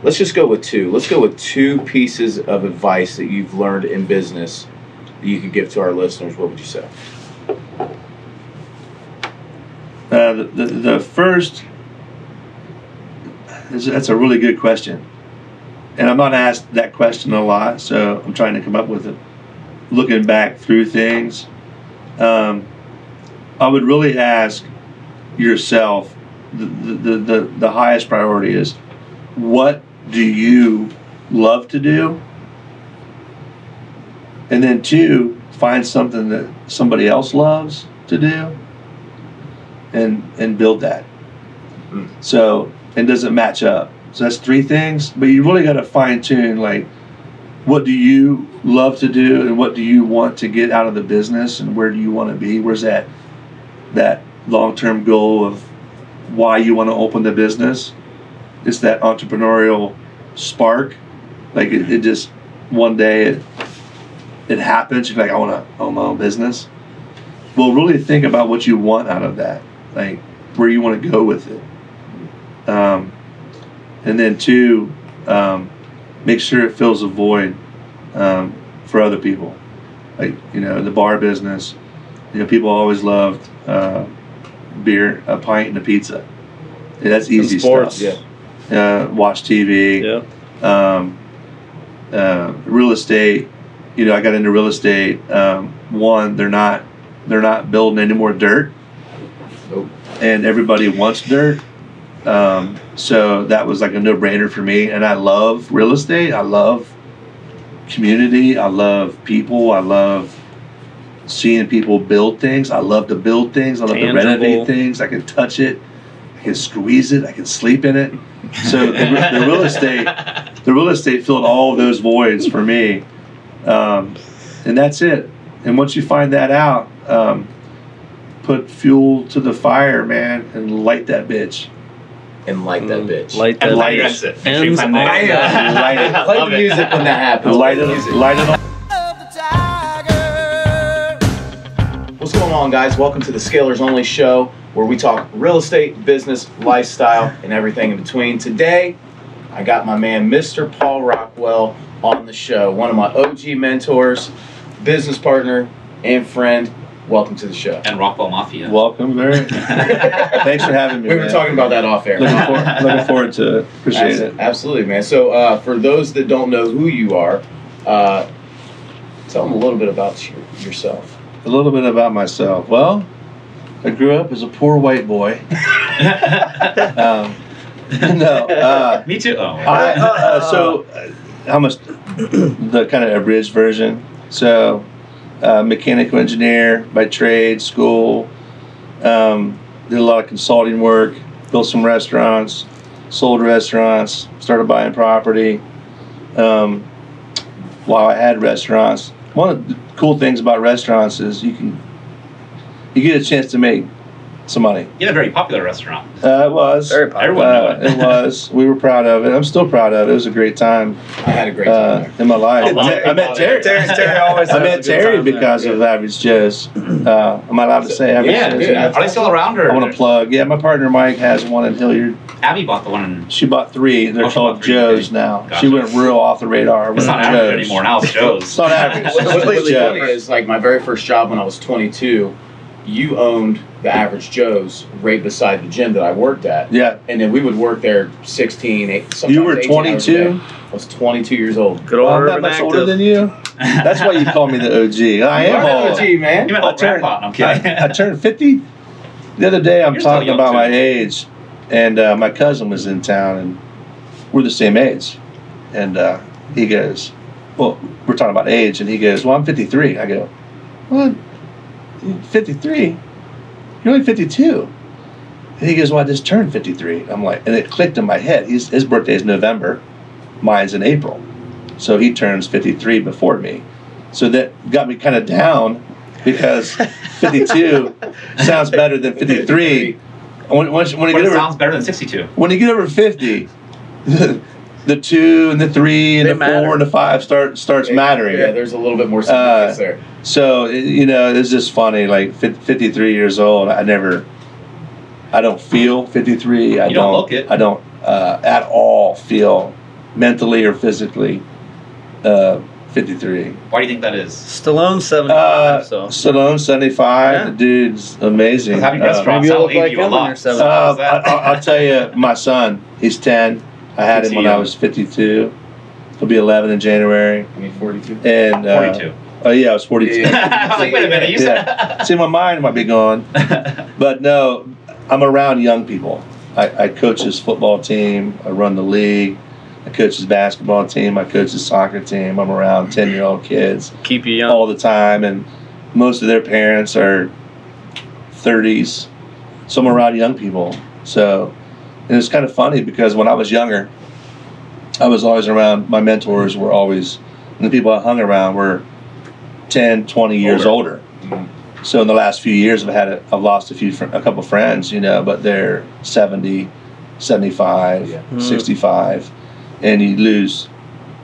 let's just go with two. Let's go with two pieces of advice that you've learned in business that you could give to our listeners. What would you say? The first, that's a really good question. And I'm not asked that question a lot, so I'm trying to come up with it. Looking back through things, I would really ask yourself, the highest priority is, what do you love to do? And then two, find something that somebody else loves to do and build that. So, and does it match up? So that's three things, but you really got to fine tune, like, what do you love to do and what do you want to get out of the business and where do you want to be? Where's that long-term goal of why you want to open the business? It's that entrepreneurial spark. Like it just, one day it happens. You're like, I want to own my own business. Well, really think about what you want out of that, like where you want to go with it. And then two, make sure it fills a void for other people. Like, the bar business, people always loved beer, a pint, and a pizza. Yeah, that's easy sports, stuff. Yeah. Watch TV. Yeah. Real estate. I got into real estate. One, they're not building any more dirt. Nope. And everybody wants dirt. So that was like a no-brainer for me. And I love real estate. I love community. I love people. I love seeing people build things. I love to build things. I love to renovate things. I can touch it. I can squeeze it. I can sleep in it. So the real estate filled all of those voids for me. And that's it. And once you find that out, put fuel to the fire, man, and light that bitch. And light that bitch. Light that light bitch. it. Ends on that. Light it. Play the music when that happens. Light it on. What's going on, guys? Welcome to the Scalers Only Show, where we talk real estate, business, lifestyle, and everything in between. Today, I got my man, Mr. Paul Rockwell, on the show. One of my OG mentors, business partner, and friend. Welcome to the show. And Rockwell Mafia. Welcome, very. Thanks for having me. We were talking about that off air. Looking forward to it. Appreciate it. Absolutely, man. So, for those that don't know who you are, tell them a little bit about yourself. A little bit about myself. Well, I grew up as a poor white boy. Me too. How much the kind of abridged version. So, mechanical engineer by trade, school. Did a lot of consulting work. Built some restaurants. Sold restaurants. Started buying property. While I had restaurants, one of the cool things about restaurants is you get a chance to make some money. You had a very popular restaurant. It was. Very popular. Everyone knew it. It was. We were proud of it. I'm still proud of it. It was a great time. I had a great time in my life. I met Terry. Terry always I has a met good Terry time because there. of Average Joe's. Am I allowed to say Average Yeah, Joe's? dude. Are they still around? Or I want to plug. Yeah, my partner Mike has one in Hilliard. Abby bought the one in... She bought 3. They're she called bought 3, Joe's okay. now. Gotcha. She went real off the radar. It's not Went average Joe's. anymore. Now it's Joe's. It's not average. What's really Joe's. funny is, like, my very first job when I was 22, you owned the Average Joe's right beside the gym that I worked at. Yeah. And then we would work there 16, 8, sometimes You were 18 hours a 22? day. I was 22 years old. Good old I'm not urban much active. older than you. That's why you call me the OG. I am You're old. the OG, man. You meant like grandpa. No, I'm kidding. I turned 50 the other day. I'm You're still talking young, about too. my age, and my cousin was in town, and we're the same age. And he goes, well, we're talking about age, and he goes, well, I'm 53. I go, what? 53? You're only 52. And he goes, well, I just turned 53. I'm like, and it clicked in my head. His birthday is November. Mine's in April. So he turns 53 before me. So that got me kind of down because 52 sounds better than 53. When you But get it over, sounds better than 62. when you get over 50, the 2 and the 3 and They the 4 matter. and the 5 starts mattering. Yeah, there's a little bit more significance there. So, it's just funny, like 53 years old, I don't feel 53. You don't look it. I don't at all feel mentally or physically 53. Why do you think that is? Stallone 75. So Stallone 75. Yeah. The dude's amazing. Having restaurants, maybe you I'll look age like you a him when lot. you're So 70. how's that? I'll tell you, my son, he's 10. I had him when I was 52. He'll be 11 in January. I mean, 42. And 42. Oh yeah, I was 42. I was like, wait a minute, you said. See, my mind might be gone. But no, I'm around young people. I coach his football team. I run the league. I coach his basketball team. I coach his soccer team. I'm around 10-year-old kids Keep you young. all the time, and most of their parents are 30s. So I'm around young people. So, and it's kind of funny because when I was younger, I was always around, my mentors were always, and the people I hung around were 10, 20 years older. Mm-hmm. So in the last few years, I've lost a couple friends, but they're 70, 75, Yeah. 65, and you lose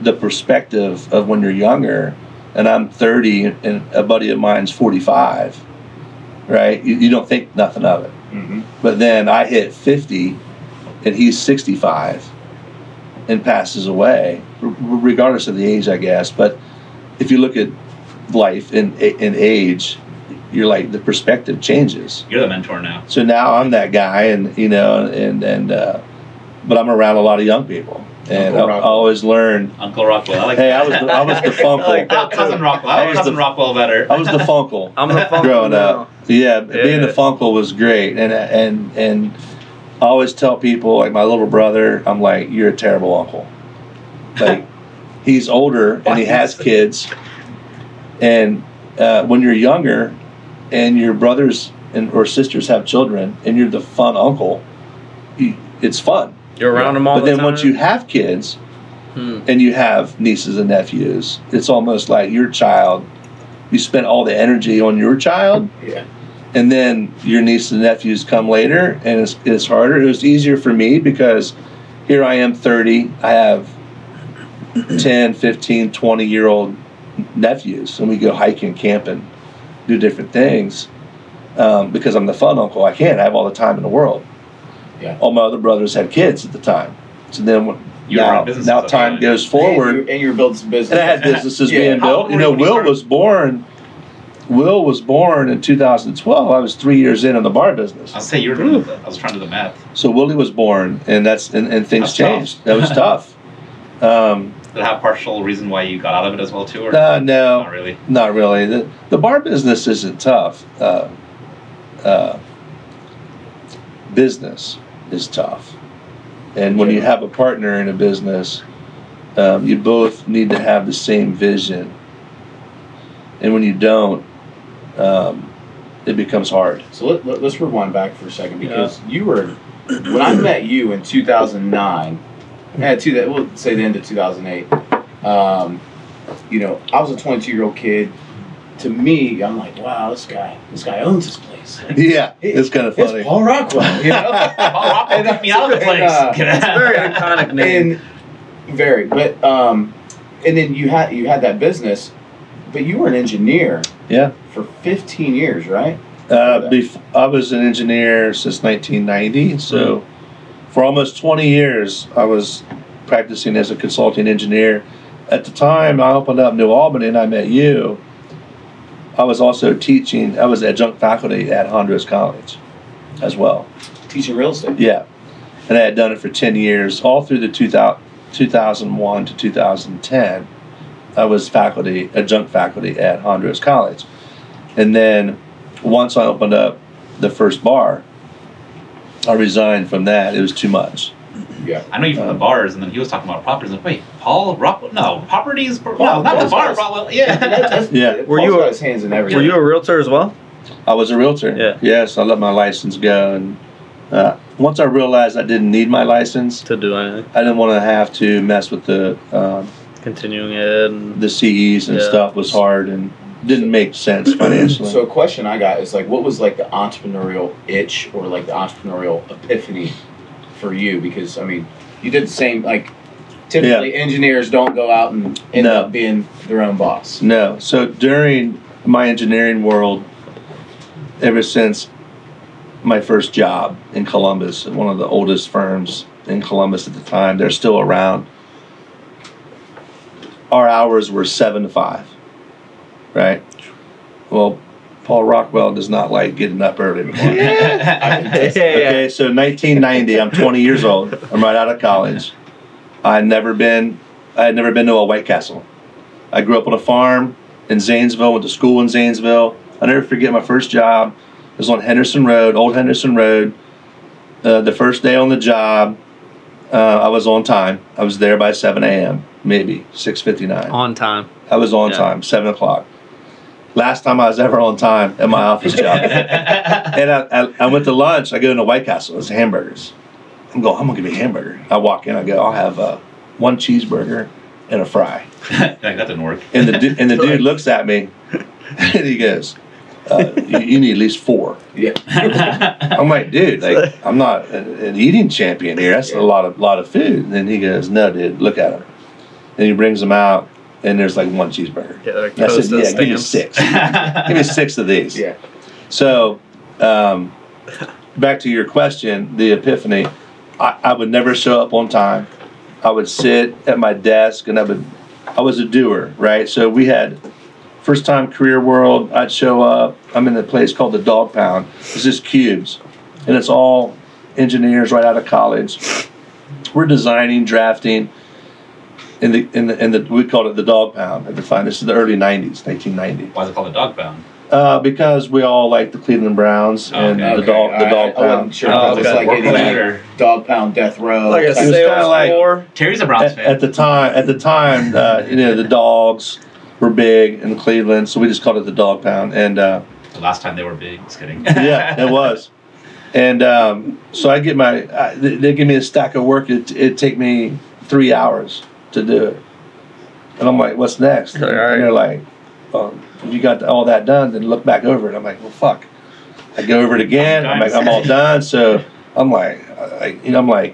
the perspective of when you're younger. And I'm 30, and a buddy of mine's 45, right? You don't think nothing of it. Mm-hmm. But then I hit 50, and he's 65, and passes away, regardless of the age, I guess. But if you look at life in age, you're like, the perspective changes. You're the mentor now. So now I'm that guy, and but I'm around a lot of young people, and I always learn. Uncle Rockwell. I like Hey, that. I was the funkle. like that. Cousin Rockwell. I like Cousin Rockwell better. I was the funkle. I'm the fun growing up. Yeah, being the Yeah. funkle was great, and I always tell people, like my little brother, I'm like, you're a terrible uncle. Like, he's older and he has kids, and when you're younger, and your brothers or sisters have children, and you're the fun uncle, it's fun. You're around them all But the then time. once you have kids, and you have nieces and nephews, it's almost like your child. You spent all the energy on your child, Yeah. and then your nieces and nephews come later, and it's harder. It was easier for me because here I am 30. I have 10, 15, 20-year-old nephews, and we go hiking, camping, do different things. Because I'm the fun uncle, I can't. I have all the time in the world. Yeah. All my other brothers had kids at the time. So then You were in businesses now at the time time. goes forward. And you're building some business. And I had businesses Yeah. being How built. old were you when you Will started? was born in 2012. I was 3 years in the bar business. I'll say you were doing that. I was trying to do the math. So Willie was born, and and things That's changed. tough. That was tough. Did it have partial reason why you got out of it as well too, or No, not really? not really. The bar business isn't tough. Business is tough, and when you have a partner in a business, you both need to have the same vision. And when you don't, it becomes hard. So let's rewind back for a second, because you were, when I met you in 2009, we'll say the end of 2008, I was a 22-year-old kid. To me, I'm like, wow, this guy owns this place. Like, Yeah, it's kind of funny. It's Paul Rockwell, Paul Rockwell took me out of the place. And, It's a very iconic name. And then you had that business, but you were an engineer. Yeah. For 15 years, right? I was an engineer since 1990, so for almost 20 years I was practicing as a consulting engineer. At the time I opened up New Albany and I met you, I was also teaching. I was adjunct faculty at Hondros College as well. Teaching real estate. Yeah, and I had done it for 10 years, all through the 2001 to 2010. I was adjunct faculty at Hondros College. And then once I opened up the first bar, I resigned from that. It was too much. Yeah. I know you from the bars, and then he was talking about properties. Like, wait, Paul Rockwell? No, properties? No, Paul- not the Paul's bar. got- Rockwell. Yeah. Yeah. Were Paul's you got a- his hands in everything. Were you a realtor as well? I was a realtor. Yeah. Yes, I let my license go. And once I realized I didn't need my license, To do anything. I didn't want to have to mess with the Continuing ed. And CEs and Yeah. stuff was hard and didn't make sense financially. So a question I got is like, what was like the entrepreneurial itch or like the entrepreneurial epiphany for you? Because I mean, you did the same. Like, typically engineers don't go out and end No. up being their own boss. No. So during my engineering world, ever since my first job in Columbus, one of the oldest firms in Columbus at the time, they're still around. our hours were 7 to 5, right? Well, Paul Rockwell does not like getting up early in the morning. Okay, so 1990, I'm 20 years old. I'm right out of college. I had never been to a White Castle. I grew up on a farm in Zanesville, went to school in Zanesville. I'll never forget my first job. It was on Henderson Road, Old Henderson Road. The first day on the job, I was on time. I was there by 7 a.m., maybe 6:59. On time. I was on time, 7 o'clock. Last time I was ever on time at my office job. And I went to lunch. I go into White Castle. It's hamburgers. I'm going to give me a hamburger. I walk in. I go, I'll have 1 cheeseburger and a fry. That didn't work. And the dude looks at me and he goes, you need at least 4. Yeah. I'm like, dude, like I'm not an eating champion here. That's a lot of food. And then he goes, no, dude, look at him. And he brings them out, and there's like 1 cheeseburger. Yeah, like I said, yeah, stamps. give me 6. Give me 6 of these. Yeah. So, back to your question, the epiphany. I would never show up on time. I would sit at my desk, and I was a doer, right? So we had first time career world. I'd show up. I'm in a place called the Dog Pound. It's just cubes, and it's all engineers right out of college. We're designing, drafting. In the we called it the Dog Pound at the time. This is the early '90s, 1990. Why is it called a dog pound? Because we all like the Cleveland Browns and Okay. the dog I pound. wasn't sure if it was like Work any later. dog pound death row. Like a It was sales kinda like- floor. Terry's a Browns fan. At the time, the dogs were big in Cleveland, so we just called it the Dog Pound. And The last time they were big. Just kidding. yeah, it was. And so I get they give me a stack of work. It'd take me 3 hours to do it. And I'm like, what's next? All right. And they're like, well, if you got all that done, then look back over it. I'm like, well, fuck. I go over it again. I'm like, I'm all done. So I'm like,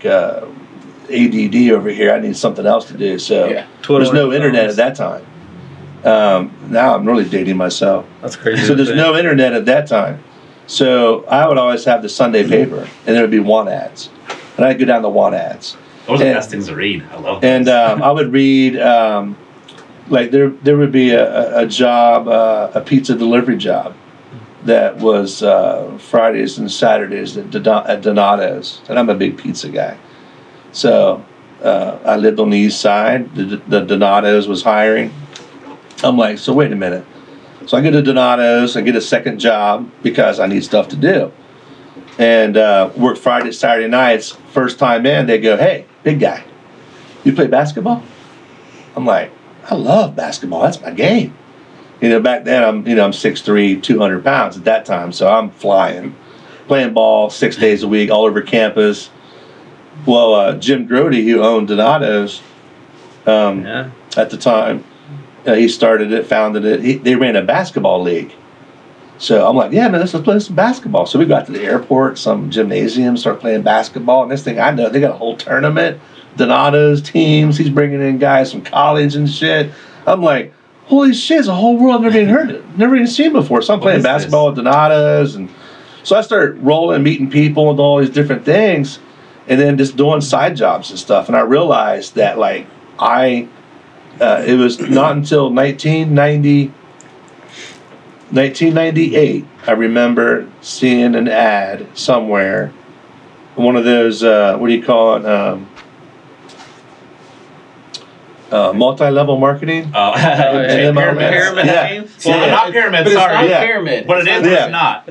ADD over here. I need something else to do. So Yeah. there's no internet at that time. Now I'm really dating myself. That's crazy. So there's no internet at that time. So I would always have the Sunday paper, and there would be want ads. And I'd go down the want ads. Those are the And- best things to read. I love And those. I would read, like there would be a job, a pizza delivery job that was Fridays and Saturdays at Donato's. And I'm a big pizza guy. So I lived on the east side. The Donato's was hiring. I'm like, so wait a minute. So I go to Donato's. I get a second job because I need stuff to do. And work Friday, Saturday nights. First time in, they go, hey, big guy, you play basketball? I'm like, I love basketball. That's my game. You know, back then I'm 6'3", 200 pounds at that time. So I'm flying, playing ball 6 days a week all over campus. Well, Jim Grody, who owned Donato's at the time, he started it, founded it. They ran a basketball league. So I'm like, yeah, man, let's play some basketball. So we got to the airport, some gymnasium, start playing basketball. And this thing I know, they got a whole tournament. Donato's teams, he's bringing in guys from college and shit. I'm like, holy shit, it's a whole world I've never even seen before. So I'm playing basketball at Donato's. And so I started rolling, meeting people and all these different things. And then just doing side jobs and stuff. And I realized that, like, it was not until 1998, I remember seeing an ad somewhere, one of those, what do you call it, multi-level marketing? Pyramid Yeah. scheme? Well, not pyramid, But it's sorry. not Yeah. pyramid. But it is, but it's not.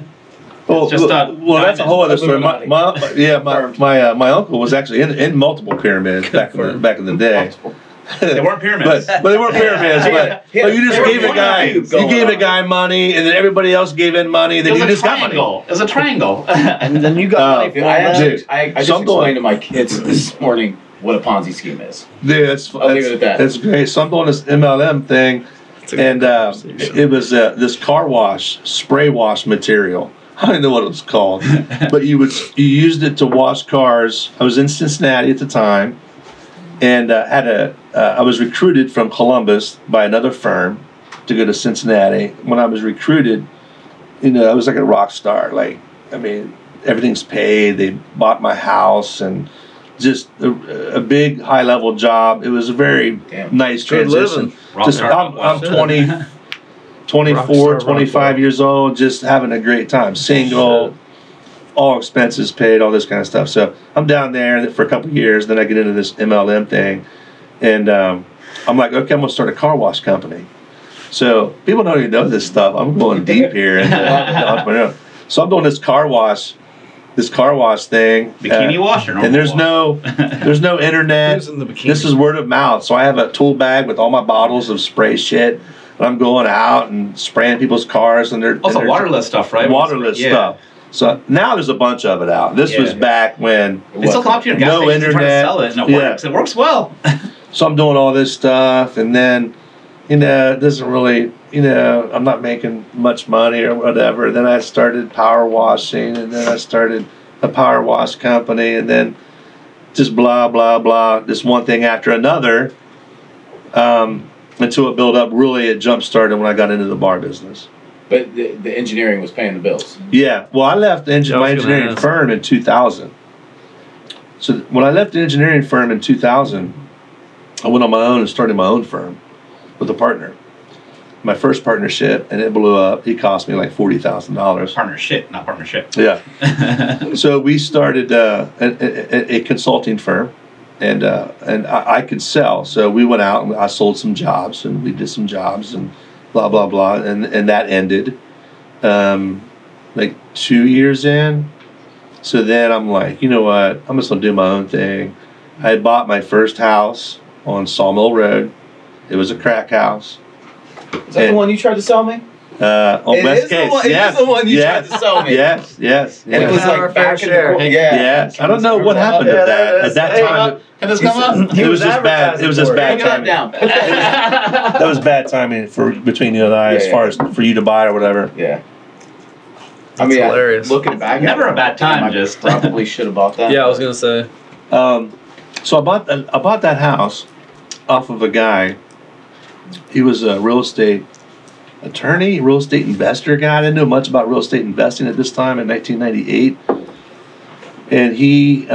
Well, Just well, that's a whole other story. Illuminati. My uncle was actually in multiple pyramids back in the day. They weren't pyramids. But they weren't pyramids. But you just gave a guy money, and then everybody else gave in money. Then It was you a just got money. triangle. It was a triangle. And then you got money Dude, for that. I just explained to my kids this morning what a Ponzi scheme is. Dude, I'll leave it at that. That's great. So I'm doing this MLM thing, It's a good and conversation. it was this car wash, spray wash material. I don't know what it was called, but you used it to wash cars. I was in Cincinnati at the time, and I was recruited from Columbus by another firm to go to Cincinnati. When I was recruited, I was like a rock star. Like, I mean, everything's paid. They bought my house, and just a big high level job. It was a very nice transition. Just I'm 20, 24, 25 years old, just having a great time. Single, all expenses paid, all this kind of stuff. So I'm down there for a couple of years. Then I get into this MLM thing, and I'm like, okay, I'm gonna start a car wash company. So people don't even know this stuff. I'm going deep here in the entrepreneur. So I'm doing this car wash thing. Bikini wash or normal and there's wash? no internet. This is word of mouth. So I have a tool bag with all my bottles of spray shit. And I'm going out and spraying people's cars, and they're also waterless stuff, right? Waterless stuff. So now there's a bunch of it out. This was back when it's still up to your gas no station internet. Trying to sell it, and it works. It works well. So I'm doing all this stuff, and then it doesn't really, I'm not making much money or whatever. Then I started power washing, and then I started a power wash company, and then just blah, blah, blah, this one thing after another, until it built up. Really, it jump-started when I got into the bar business. But the engineering was paying the bills. Yeah. Well, I left my engineering firm in 2000. So when I left the engineering firm in 2000, I went on my own and started my own firm with a partner. My first partnership, and it blew up. He cost me like $40,000. Partnership, not partnership. Yeah. So we started a consulting firm, and I could sell. So we went out and I sold some jobs, and we did some jobs, and blah blah blah, and that ended like 2 years in. So then I'm like, you know what? I'm just gonna do my own thing. I had bought my first house on Sawmill Road. It was a crack house. Is that the one you tried to sell me? On West Case. Yes. It is the one you tried to sell me. Yes. And it was like back in the Yes. I don't know what happened to that. At that time, Can this come up? it was just bad. It was just bad Hang that timing. down. That was bad timing between you and I, as far as for you to buy or whatever. Yeah. That's hilarious. Looking back, Never a bad time. I Just probably should have bought that. Yeah, I was gonna say. So I bought that house off of a guy. He was a real estate attorney, real estate investor guy. I didn't know much about real estate investing at this time in 1998. And he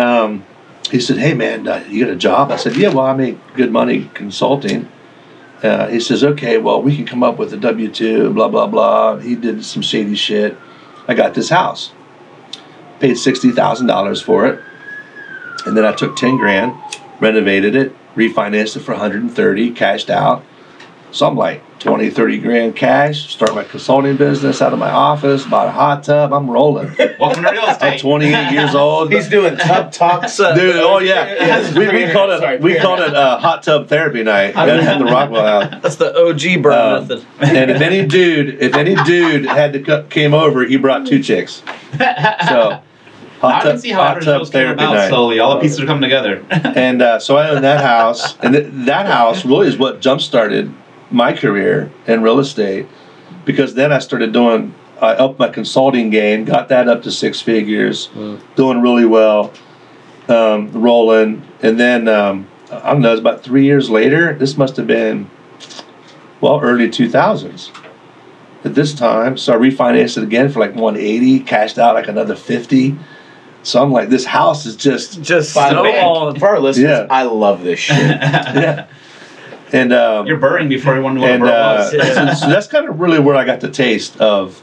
said, "Hey man, you got a job?" I said, "Yeah, well, I make good money consulting." He says, "Okay, well, we can come up with a W-2, blah blah blah." He did some shady shit. I got this house, paid $60,000 for it, and then I took 10 grand, renovated it, refinanced it for 130, cashed out. So I'm like 20, 30 grand cash, start my consulting business out of my office, bought a hot tub, I'm rolling. welcome to real I'm estate. 28 years old. He's doing tub talks. Dude, oh yeah. We called it hot tub therapy night at the Rockwell house. That's the OG burn method. And if any dude had to came over, he brought 2 chicks. So I can see how other shows came about slowly. All the pieces are coming together. And so I owned that house, and that house really is what jump-started my career in real estate, because then I started I upped my consulting game, got that up to 6 figures, doing really well, rolling, and then I don't know, it was about 3 years later. This must have been early 2000s at this time. So I refinanced it again for like 180, cashed out like another 50. So I'm like, this house is just for our listeners. I love this shit. Yeah. And you're burring before everyone knew what a burr was. So that's kind of really where I got the taste of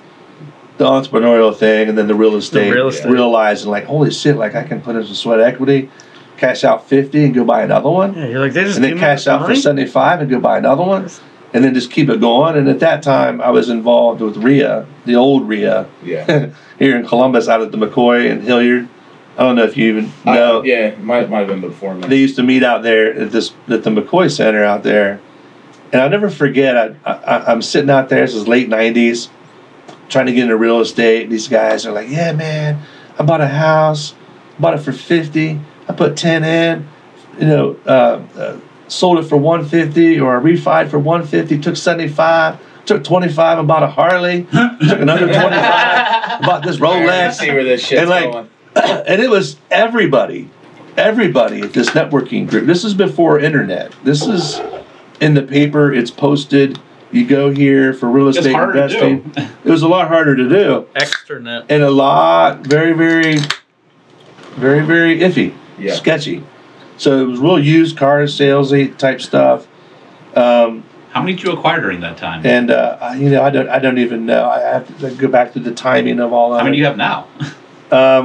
the entrepreneurial thing, and then the real estate. Realizing like, holy shit, like I can put in some sweat equity, cash out 50 and go buy another one. Yeah, you're like, they just and then cash out for 75 and go buy another one, and then just keep it going. And at that time, I was involved with RIA, the old RIA, here in Columbus, out at the McCoy and Hilliard. I don't know if you even know. It might have been before me. They used to meet out there at the McCoy Center out there, and I'll never forget. I'm sitting out there. This is late '90s, trying to get into real estate. These guys are like, "Yeah, man, I bought a house, bought it for 50. I put 10 in, sold it for 150, or I refied for 150. Took 75, took 25, and bought a Harley. Took another 25, bought this Rolex. I see where this shit's going." And it was everybody at this networking group. This is before internet. This is in the paper. It's posted. You go here for real estate investing. It was a lot harder to do. Extranet. And a lot, very, very, very, very iffy. Yeah. Sketchy. So it was real used car salesy type stuff. How many did you acquire during that time? And I don't even know. I have to go back to the timing of all of it. How many do you have now?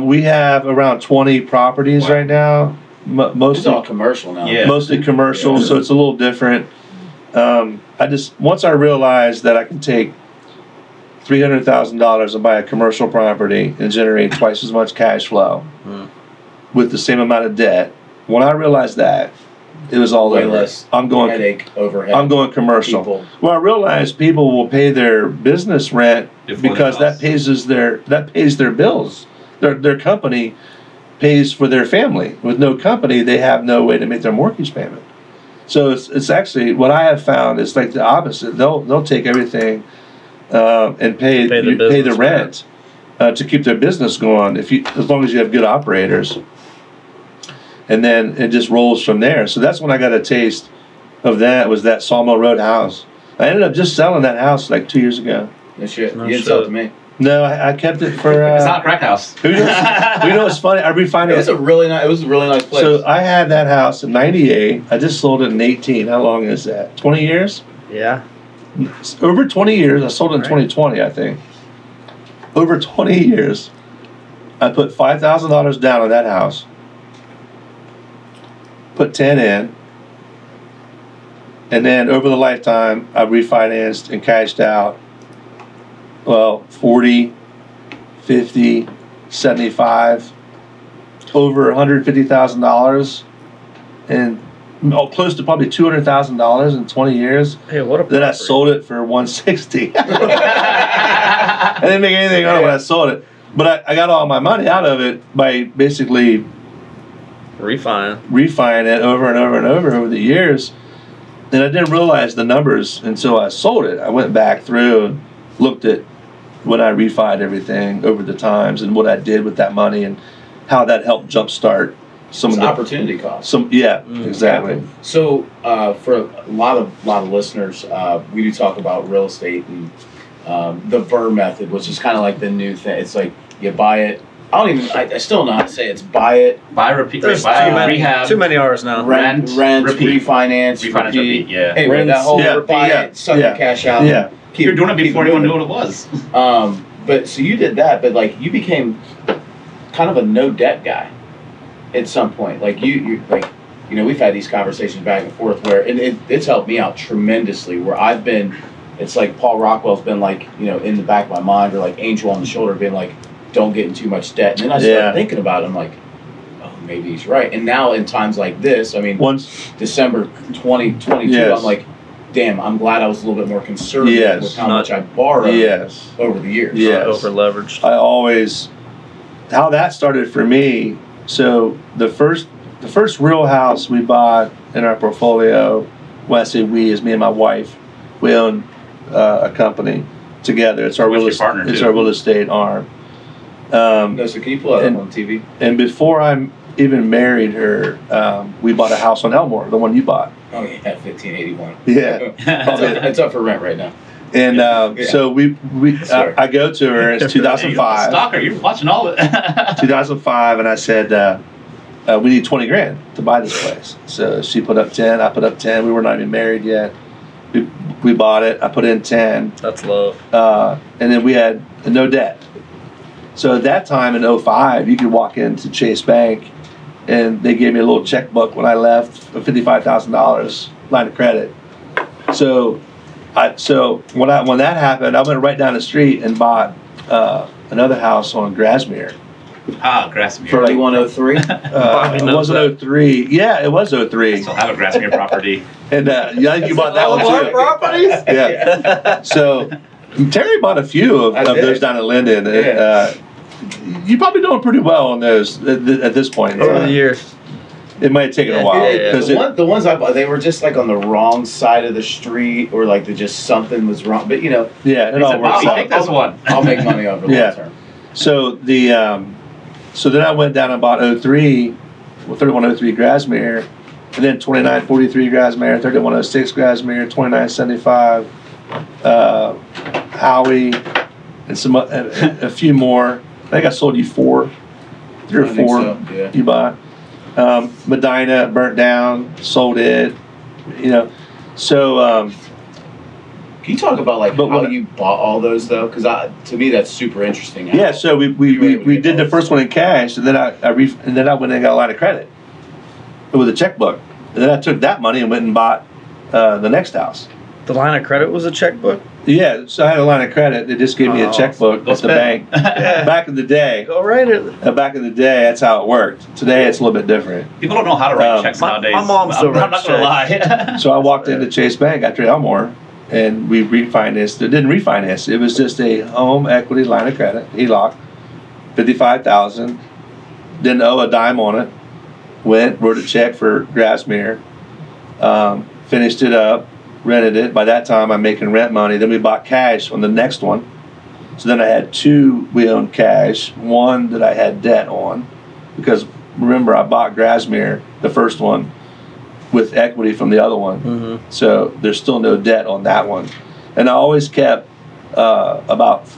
We have around 20 properties right now. It's Mostly all commercial now. Yeah. Mostly commercial, so it's a little different. Once I realized that I can take $300,000 and buy a commercial property and generate twice as much cash flow with the same amount of debt. When I realized that, it was all Way over. less I'm going headache, overhead. I'm going commercial. People. Well, I realized people will pay their business rent because that pays their bills. Their company pays for their family. With no company, they have no way to make their mortgage payment. So it's actually what I have found is like the opposite. They'll take everything and pay the rent to keep their business going. As long as you have good operators, and then it just rolls from there. So that's when I got a taste of that. Was that Sawmill Road house? I ended up just selling that house like 2 years ago. No shit. You didn't sell it to me. No, I kept it for. It's not a crack house. You know what's funny? I refinanced. It was a really nice place. So I had that house in '98. I just sold it in '18. How long is that? 20 years? Yeah. It's over 20 years. I sold it in 2020, I think. Over 20 years. I put $5,000 down on that house. Put 10 in. And then over the lifetime, I refinanced and cashed out. Well, 40, 50, 75, over $150,000, and close to probably $200,000 in 20 years. Hey, what a Then I sold it for $160. I didn't make anything on it when I sold it, but I got all my money out of it by basically refining it over and over and over the years. And I didn't realize the numbers until I sold it. I went back through and looked at when I refied everything over the times and what I did with that money and how that helped jumpstart some it's of the opportunity cost. Exactly. So for a lot of listeners, we do talk about real estate and the BRRRR method, which is kind of like the new thing. It's like you buy it. I still don't know how to say it. It's buy it, buy, repeat, rehab. Too many R's now. rent, repeat. refinance, Repeat. Yeah. Anyway, that whole buy it, suck your cash out. Yeah. You're doing it before anyone knew what it was. But so you did that, but like you became kind of a no debt guy at some point. Like we've had these conversations back and forth where it's helped me out tremendously. Where I've been, it's like Paul Rockwell's been like in the back of my mind, or like angel on the shoulder, being like, don't get in too much debt. And then I started thinking about it. I'm like, oh, maybe he's right. And now in times like this, I mean, December 2022, I'm like, damn, I'm glad I was a little bit more conservative with how much I borrowed over the years. Yes. Over leveraged. How that started for me. So the first real house we bought in our portfolio, when I say we, is me and my wife. We own a company together. It's our real estate arm. So can you pull that up on TV? And before I even married her, we bought a house on Elmore, the one you bought. Oh yeah, 1581. Yeah, it's up for rent right now. And so I go to her. It's 2005. Stalker, you're watching all of it. 2005, and I said we need $20,000 to buy this place. So she put up 10. I put up 10. We were not even married yet. We bought it. I put in 10. That's love. And then we had no debt. So at that time in 2005, you could walk into Chase Bank, and they gave me a little checkbook when I left, a $55,000 line of credit. So when that happened, I went right down the street and bought another house on Grasmere. Grasmere. For like 103? It wasn't 03. Yeah, it was 03. I still have a Grasmere property. And you bought that one too. Properties? Yeah. So Terry bought a few of those down in Linden. You probably doing pretty well on those at this point. Over the years. It might have taken a while. The ones I bought, they were just like on the wrong side of the street, or like something was wrong. But it all works out. Take this one. I'll make money over the long term. So so then I went down and bought 3103 Grasmere, and then 2943 Grasmere, 3106 Grasmere, 2975 Howie, and a few more. I think I sold you 3 or 4 you bought. Medina burnt down, sold it. You know, so. Can you talk about like But how what- you bought all those though? Because to me that's super interesting. Yeah, so we you were able to get did the those. first one in cash, and then I went and got a line of credit with a checkbook, and then I took that money and went and bought the next house. The line of credit was a checkbook? Yeah, so I had a line of credit. They just gave me a Oh, checkbook go at the spend. bank. Yeah. Back in the day, Go right it. back in the day, that's how it worked. Today, it's a little bit different. People don't know how to write checks my nowadays. mom still I'm not writes gonna lie. So I walked into Chase Bank after Elmore, and we refinanced. It didn't refinance. It was just a home equity line of credit, HELOC, $55,000. Didn't owe a dime on it. Went, wrote a check for Grassmere, finished it up, rented it. By that time, I'm making rent money. Then we bought cash on the next one. So then I had two we owned cash, one that I had debt on, because remember I bought Grassmere, the first one, with equity from the other one. Mm-hmm. So there's still no debt on that one. And I always kept about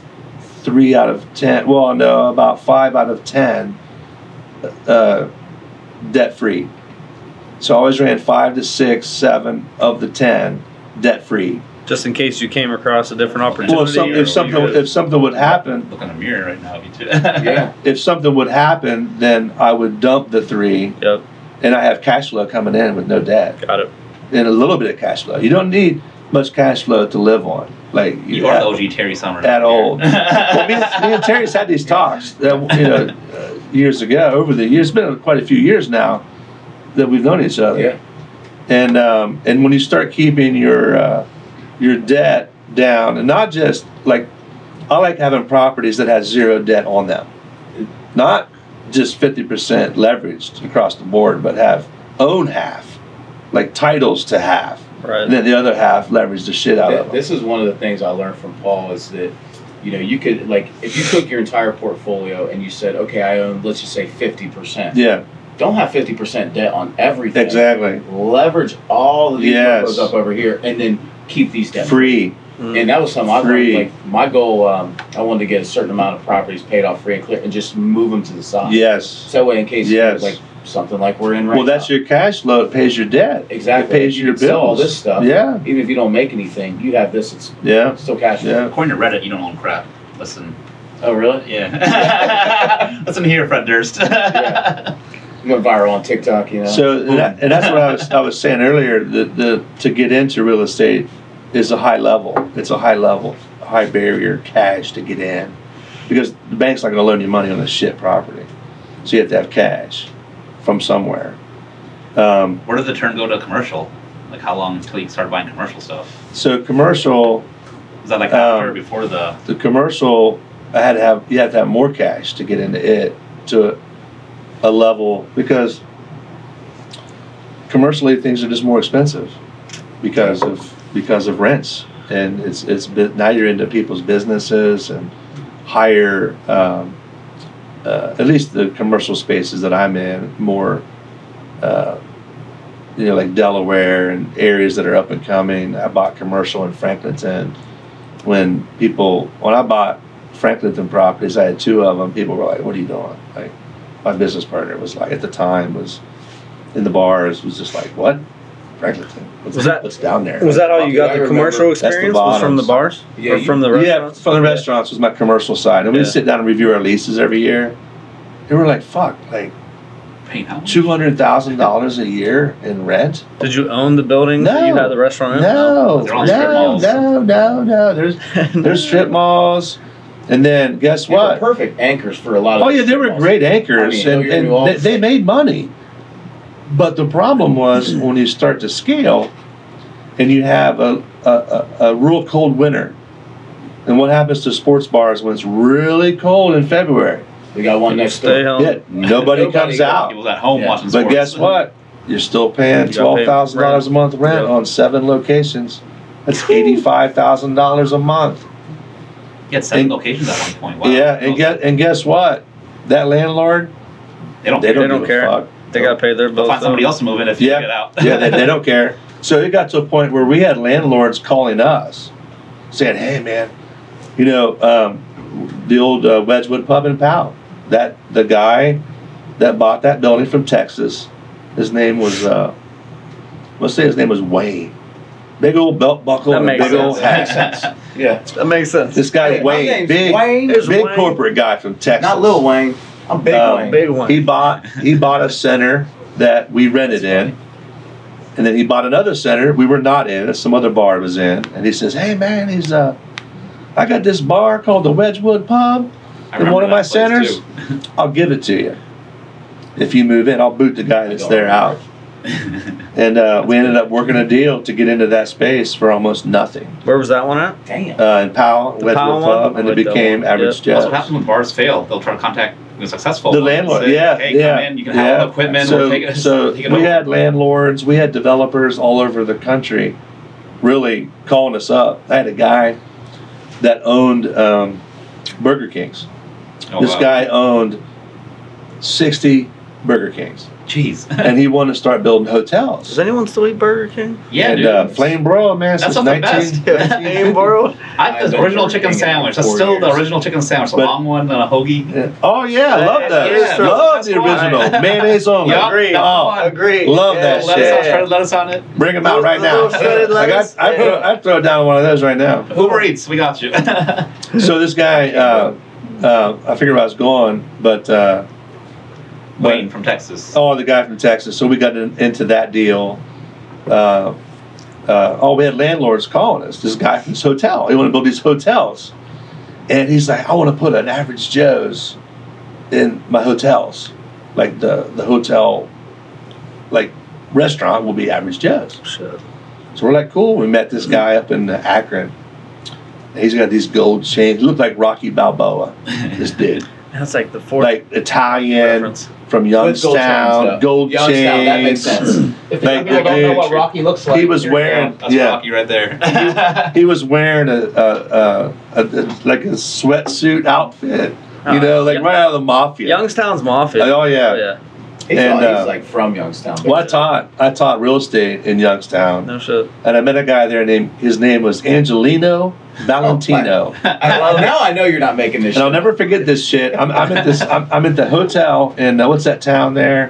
3 out of 10, well, no, about 5 out of 10 debt free. So I always ran 5 to 6, 7 of the 10 debt free. Just in case you came across a different opportunity. Well, if something would happen, Look in the mirror right now, me too. Yeah. if something would happen, then I would dump the 3, Yep, and I have cash flow coming in with no debt got it. and a little bit of cash flow. You don't need much cash flow to live on. Like You are the OG Terry Summer. at old. Well, me and Terry's had these talks, years ago. Over the years, it's been quite a few years now that we've known each other. Yeah. And when you start keeping your debt down, and not just like, I like having properties that has 0 debt on them, not just 50% leveraged across the board, but own half, like titles to half. Right. And then the other half leverage the shit out of them. This is one of the things I learned from Paul is that, you could, like, if you took your entire portfolio and you said, okay, I own, let's just say 50%. Yeah, Don't have 50% debt on everything. exactly. Leverage all of these Yes. goes up over here and then keep these debt Free. And that was something I Free. learned. Like, my goal, I wanted to get a certain amount of properties paid off free and clear and just move them to the side. Yes. So that way, in case Yes. like something like we're in right Well, that's now. your cash flow. It pays your debt. Exactly. It pays You your can sell all bills. this stuff. Yeah. Even if you don't make anything, you have this. It's Yeah. still cash flow. Yeah. According to Reddit, you don't own crap. Listen. Oh, really? Yeah. Listen here, Fred Durst. Yeah. Went viral on TikTok, So and that's what I was saying earlier. To get into real estate is a high level. It's a high barrier cash to get in, because the bank's not going to loan you money on a shit property. So you have to have cash from somewhere. Where did the turn go to commercial? Like, how long until you started buying commercial stuff? So commercial, Was that like after or before the? the commercial, you had to have more cash to get into it to a level, because commercially things are just more expensive because of rents, and now you're into people's businesses and higher. At least the commercial spaces that I'm in, more, like Delaware and areas that are up and coming. I bought commercial in Franklinton. When I bought Franklinton properties, I had 2 of them. People were like, "What are you doing?" Like, my business partner was like, at the time, was in the bars, was just like, "What? Franklinton? What's down there?" Was that how you got I the commercial remember. That's the experience? Was from the bottoms. bars? Yeah, Or from the Yeah, restaurants? from the restaurants was my commercial side, and Yeah. we'd sit down and review our leases every year. And we're like, "Fuck, like Paying how much? $200,000 a year in rent." Did you own the buildings that you No. had the restaurant in? No, They're all strip malls. no. There's strip malls, and then guess They were what? perfect anchors for a lot of. Oh yeah, they were malls. great anchors, I mean, and you're they made money. But the problem was when you start to scale, and you have a real cold winter, and what happens to sports bars when it's really cold in February? We got one next Stay door. home. Yeah, nobody comes out. People at home Yeah. watching But sports. guess what? You're still paying You gotta pay $12,000 a month rent Yep. on 7 locations. That's $85,000 a month. You had 7 And- locations at one point. Wow. Yeah, and guess what? That landlord, They don't. they care. don't don't give a care. fuck. They got to pay their They'll bills. find somebody too. else to move in if you Yeah. get out. Yeah, they don't care. So it got to a point where we had landlords calling us, saying, "Hey, man, the old Wedgwood Pub in Powell. The guy that bought that building from Texas. His name was, let's say his name was Wayne. Big old belt buckle That and a makes big old sense. hat. Yeah. That makes sense. This guy's Hey, my Wayne, name's big, Wayne. There's big Wayne. corporate guy from Texas. Not Lil Wayne. I'm Big Wayne. Big one. He bought a center that we rented in, and then he bought another center we were not in, that some other bar was in, and he says, "Hey man, I got this bar called the Wedgwood Pub in one of my centers. I'll give it to you if you move in. I'll boot the guy that's there out." And we ended up working a deal to get into that space for almost nothing. Where was that one at? Damn. In Powell, The Wedgwood Powell Pub, one? and I it like that became one. Average Yep. Joe's. That's what happens when bars fail. They'll try to contact the successful The ones and landlord, say, yeah, hey, yeah, come in, you can have all the equipment. So, we'll take it. so take it we over. had landlords, we had developers all over the country, really calling us up. I had a guy that owned Burger Kings. Oh, This wow. guy owned 60 Burger Kings, Jeez. and he wanted to start building hotels. Does anyone still eat Burger King? Yeah, and dude. Flame Broil, man, That's since not the best. Name borrowed? I the original chicken sandwich. That's still the original chicken sandwich. The But- long one and a hoagie. Oh yeah, I love that. Yeah, love that's the why. original mayonnaise only. Yup, Agree. that's the Oh, one. Agree. Love that Lettuce shit. on, shredded lettuce on it. Bring them out right now. Little shredded Like lettuce. I'd throw down one of those right now. Uber Eats, we got you. So this guy, I figured I was going, but Wayne from Texas. the guy from Texas. So we got into that deal. We had landlords calling us. This guy from this hotel. He wanted to build these hotels, and he's like, "I want to put an Average Joe's in my hotels, like the hotel, like restaurant will be Average Joe's." Shit. So we're like, cool. We met this guy up in Akron. He's got these gold chains. He looked like Rocky Balboa. This dude, That's like the fourth like Italian reference. from With gold chains, Youngstown, though. gold Youngstown, that makes chains. sense. If Like, people don't know dude, what Rocky looks like, He was you're wearing, That's Rocky right there. he was wearing a like a sweatsuit outfit. You know, like right out of the mafia. Youngstown's Mafia. Oh yeah. Oh, yeah. He's, and, he's like from Youngstown. Well, I taught real estate in Youngstown, No shit. and I met a guy there his name was Angelino Valentino. Now I know you're not making this And I'll shit. never forget this shit. I'm at the hotel in what's that town there?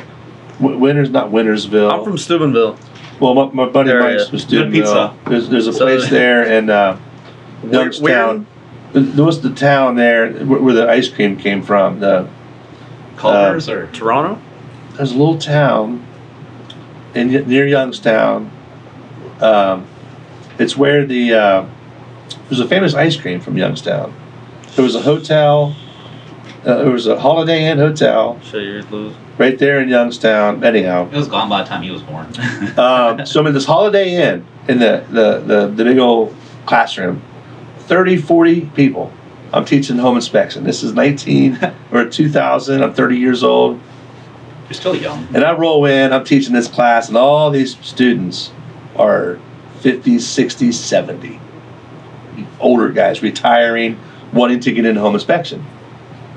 Not Wintersville. I'm from Steubenville. Well, my buddy Area. Mike's from Good pizza. Steubenville. There's a So- place there in Youngstown. What's the town there where the ice cream came from? Culver's or Toronto? There's a little town near Youngstown. It's where there's a famous ice cream from Youngstown. There was a hotel. There was a Holiday Inn hotel Shit, you're losing. right there in Youngstown. Anyhow, it was gone by the time he was born. so I'm in this Holiday Inn in the big old classroom. 30, 40 people. I'm teaching home inspection. This is 2000. I'm 30 years old. You're still young. And I roll in, I'm teaching this class, and all these students are 50s, 60s, 70. Older guys retiring, wanting to get into home inspection.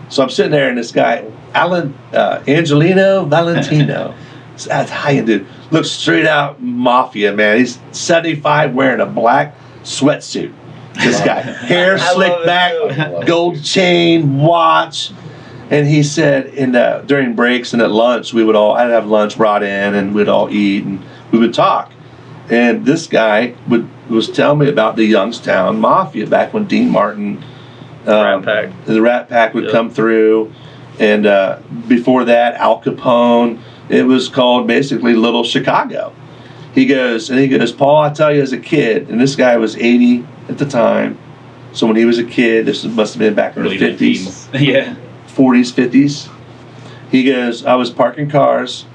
So I'm sitting there, and this guy, Angelino Valentino, this Italian dude, looks straight out mafia, man. He's 75 wearing a black sweatsuit. This guy, hair I slicked love it back, too. gold chain, watch. And he said during breaks and at lunch, I'd have lunch brought in, and we'd all eat and we would talk. And this guy was telling me about the Youngstown Mafia back when Dean Martin, Rat Pack. the Rat Pack would come through, and before that, Al Capone. It was called basically Little Chicago. He goes, Paul, I tell you, as a kid, and this guy was 80 at the time. So when he was a kid, this must have been back in Early the 50s. 19s. Yeah. 40s, 50s. He goes, I was parking cars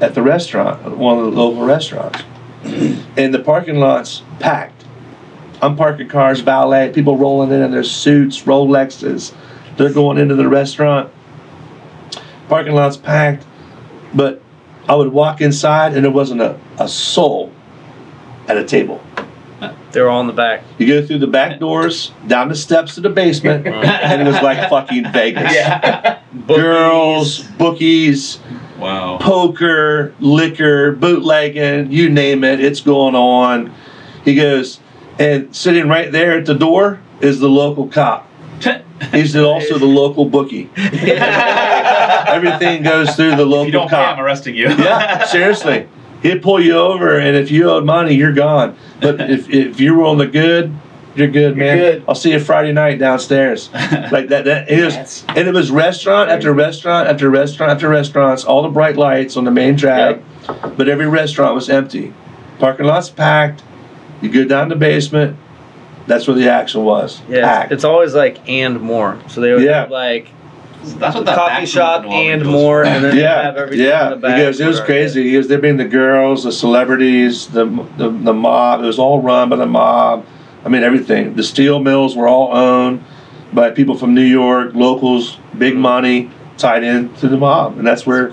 at the restaurant, one of the local restaurants, and the parking lot's packed. I'm parking cars, valet, people rolling in their suits, Rolexes. They're going into the restaurant. Parking lot's packed, but I would walk inside and there wasn't a soul at a table. They were all in the back. You go through the back doors, down the steps to the basement, and it was like fucking Vegas. Yeah. Girls, bookies, Wow. poker, liquor, bootlegging, you name it, it's going on. He goes, and sitting right there at the door is the local cop. He's also the local bookie. Everything goes through the local If you don't pay, cop. I'm arresting you. Yeah, seriously. He'd pull you over, and if you owed money, you're gone. But if you were on the good, you're good, man. good. I'll see you Friday night downstairs. Like that. And it was restaurant after restaurant after restaurant after restaurants. All the bright lights on the main drag, but every restaurant was empty. Parking lot's packed. You go down the basement. That's where the action was. Yeah, Packed. it's always like and more. So they would have like That's what that coffee back shop booth in Walgreens and goes more, for. and then they have everything in the back. He goes, it was crazy. He goes, there'd been the girls, the celebrities, the mob. It was all run by the mob. I mean, everything. The steel mills were all owned by people from New York, locals, big money, tied into the mob. And that's where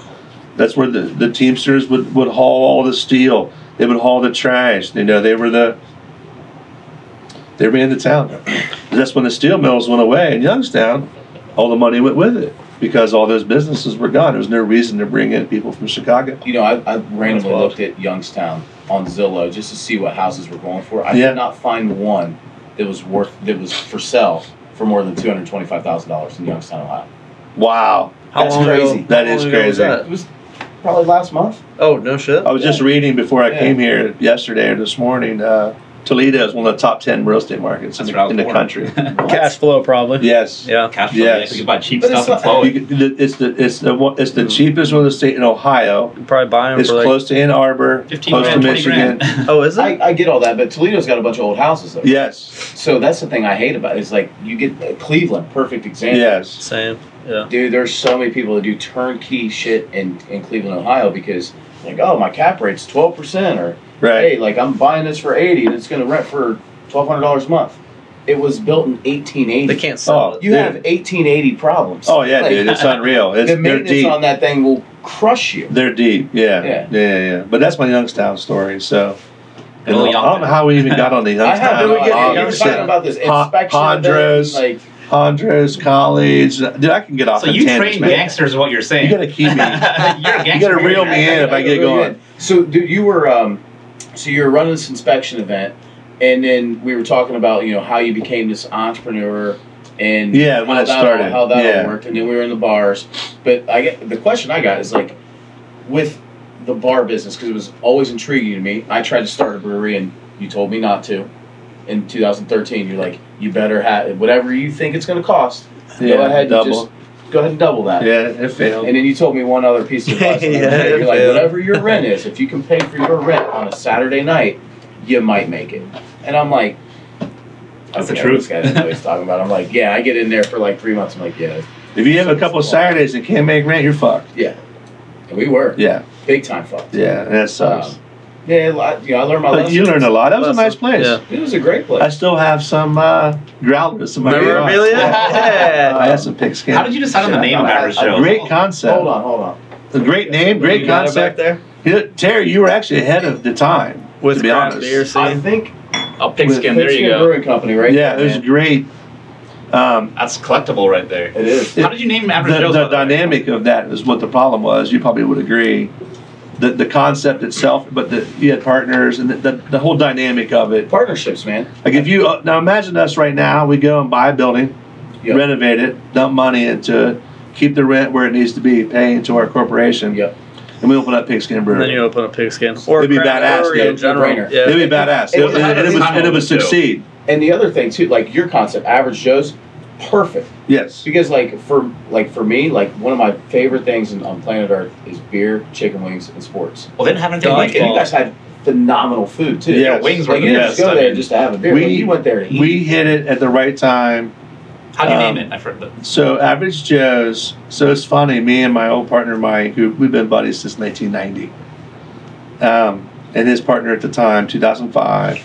the Teamsters would haul all the steel. They would haul the trash. You know, they were in the town. That's when the steel mills went away in Youngstown. All the money went with it because all those businesses were gone. There was no reason to bring in people from Chicago. You know, I randomly looked at Youngstown on Zillow just to see what houses were going for. I did not find one that was for sale for more than $225,000 in Youngstown, Ohio. Wow. That's crazy. That is crazy. It was probably last month. Oh, no shit. I was just reading before I came here yesterday or this morning. Toledo is one of the top 10 real estate markets in the country. Cash flow, probably. Yes. Yeah. Cash flow. Yes. You can buy cheap But stuff and flow it. It's the cheapest real estate in Ohio. You probably buy them It's for like. close to Ann Arbor, 15 close to grand, 20 Michigan. grand. Oh, is it? I get all that, but Toledo's got a bunch of old houses though. Yes. So that's the thing I hate about it. Is like you get Cleveland, perfect example. Yes. Same. Yeah. Dude, there's so many people that do turnkey shit in Cleveland, Ohio because like, oh, my cap rate's 12%, or Right. hey, like I'm buying this for $80 and it's gonna rent for $1,200 a month. It was built in 1880. They can't sell it. You have 1880 problems. Oh yeah, Like, dude, it's unreal. the They're maintenance deep. on that thing will crush you. They're deep. Yeah. But that's my Youngstown story. So. I don't know how we even got on the I have Youngstown. no idea. You were shit. talking about this inspection Hondros. event, like Hondros, college. Dude, I can get off So on you tangents, train man. gangsters is what you're saying. You gotta keep me. You're a gangster. You gotta reel me in if I get going. So, dude, you were running this inspection event, and then we were talking about how you became this entrepreneur and when it started. how that all worked, and then we were in the bars. But the question I got is like with the bar business, because it was always intriguing to me. I tried to start a brewery, and you told me not to. In 2013, you're like, you better have whatever you think it's going to cost. Go ahead and double that. Yeah, it failed. And then you told me one other piece of advice. You're like, whatever your rent is, if you can pay for your rent on a Saturday night, you might make it. And I'm like, that's the okay, truth. This guy doesn't know what he's talking about. I'm like, yeah, I get in there for like 3 months. I'm like, yeah. If you have a couple of Saturdays and can't make rent, you're fucked. Yeah. And we were. Yeah. Big time fucked. Yeah, that sucks. I learned my But lesson. you learned a lot. That was a nice place. Yeah. It was a great place. I still have some growlers. Some Memorabilia? I had some pigskin. How did you decide on the name of Average Joe? Great concept. Hold on. A great name, great You got it back concept. there? Terry, you were actually ahead of the time. With to be craft honest. beer I scene. think Oh, pigskin. There you Pigskin go. Brewing Company, right? Yeah, there, it was man. great. That's collectible right there. It is. How did you name Average Joe's? The dynamic of that is what the problem was. You probably would agree. The concept itself, but you had partners and the whole dynamic of it. Partnerships, man. Like if you now imagine us right now, we go and buy a building, Yep. renovate it, dump money into it, keep the rent where it needs to be, pay into our corporation, Yep. and we open up Pigskin And Brewery. then you open a pigskin. Or It'd be craft badass, brewery dude. in general. No-brainer. Yeah. It'd be badass. It was a high And it would succeed. And the other thing too, like your concept, Average Joe's, perfect. Yes. Because for me, like one of my favorite things on planet Earth is beer, chicken wings, and sports. Well, they didn't have anything Dog like And it. you guys had phenomenal food too. Yes. Wings were Like the you didn't best. just go I there mean, just to have a beer. We- Like, you went there to eat. We hit it at the right time. How'd you name it? I've heard that. So Average Joe's. So it's funny. Me and my old partner Mike, who we've been buddies since 1990, and his partner at the time, 2005,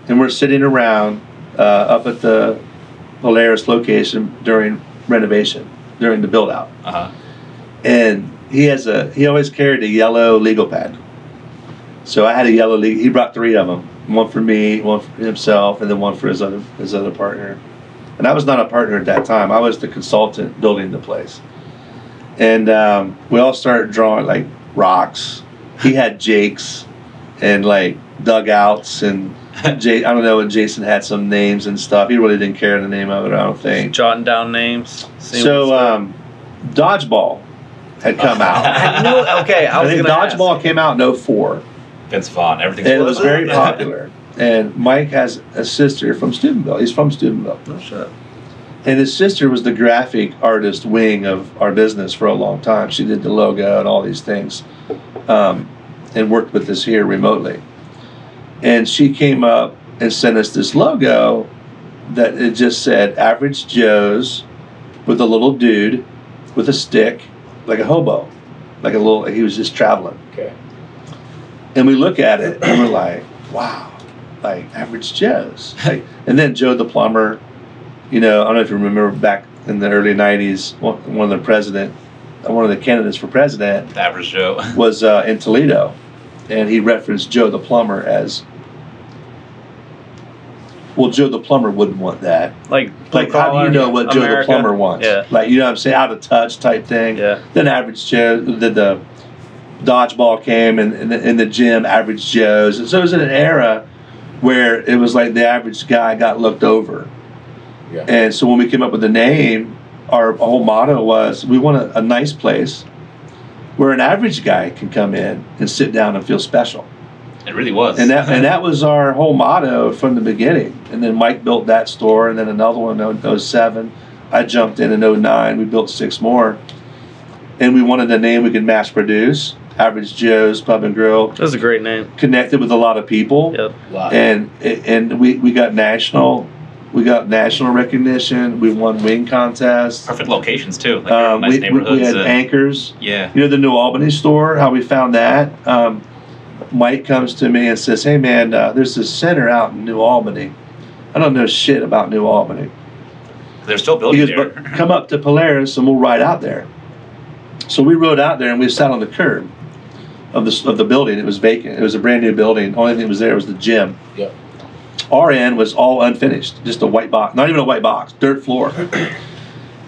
and we're sitting around up at the Polaris location during renovation, during the build out, and he always carried a yellow legal pad. So I had a yellow legal. He brought 3 of them, one for me, one for himself, and then one for his other partner. And I was not a partner at that time. I was the consultant building the place. And we all started drawing like rocks. He had jakes and like dugouts and I don't know, and Jason had some names and stuff. He really didn't care the name of it, I don't think. Jotting down names. So, Dodgeball had come out. I think Dodgeball came out in 04. Vince Vaughn, everything. And it was very popular. And Mike has a sister from Steubenville. He's from Steubenville. Oh, shit. And his sister was the graphic artist wing of our business for a long time. She did the logo and all these things, and worked with us here remotely. And she came up and sent us this logo that it just said Average Joe's with a little dude with a stick, like a hobo, he was just traveling. Okay. And we look at it and we're like, wow, like Average Joe's. And then Joe the Plumber, I don't know if you remember back in the early 90s, one of the candidates for president, The Average Joe, was in Toledo. And he referenced Joe the Plumber as, well, Joe the Plumber wouldn't want that. Like how do you know what Joe the Plumber wants? Yeah. Like, you know what I'm saying? Out of touch type thing. Yeah. Then Average Joe, the Dodgeball came, and in the gym, Average Joe's. And so it was in an era where it was like the average guy got looked over. Yeah. And so when we came up with the name, our whole motto was, we want a nice place where an average guy can come in and sit down and feel special. it really was. And that was our whole motto from the beginning. And then Mike built that store, and then another one in 07. I jumped in 09. We built 6 more. And we wanted a name we could mass produce. Average Joe's Pub and Grill. That's a great name. Connected with a lot of people. Yep. Wow. And we got national recognition. We won wing contests. Perfect locations too. Like nice neighborhoods. We had anchors. Yeah. The New Albany store, how we found that. Mike comes to me and says, hey man, there's this center out in New Albany. I don't know shit about New Albany. They're still building He goes, there. but come up to Polaris and we'll ride out there. So we rode out there and we sat on the curb of the building. It was vacant. It was a brand new building. The only thing that was there was the gym. Yep. Our end was all unfinished, just a white box, not even a white box, dirt floor.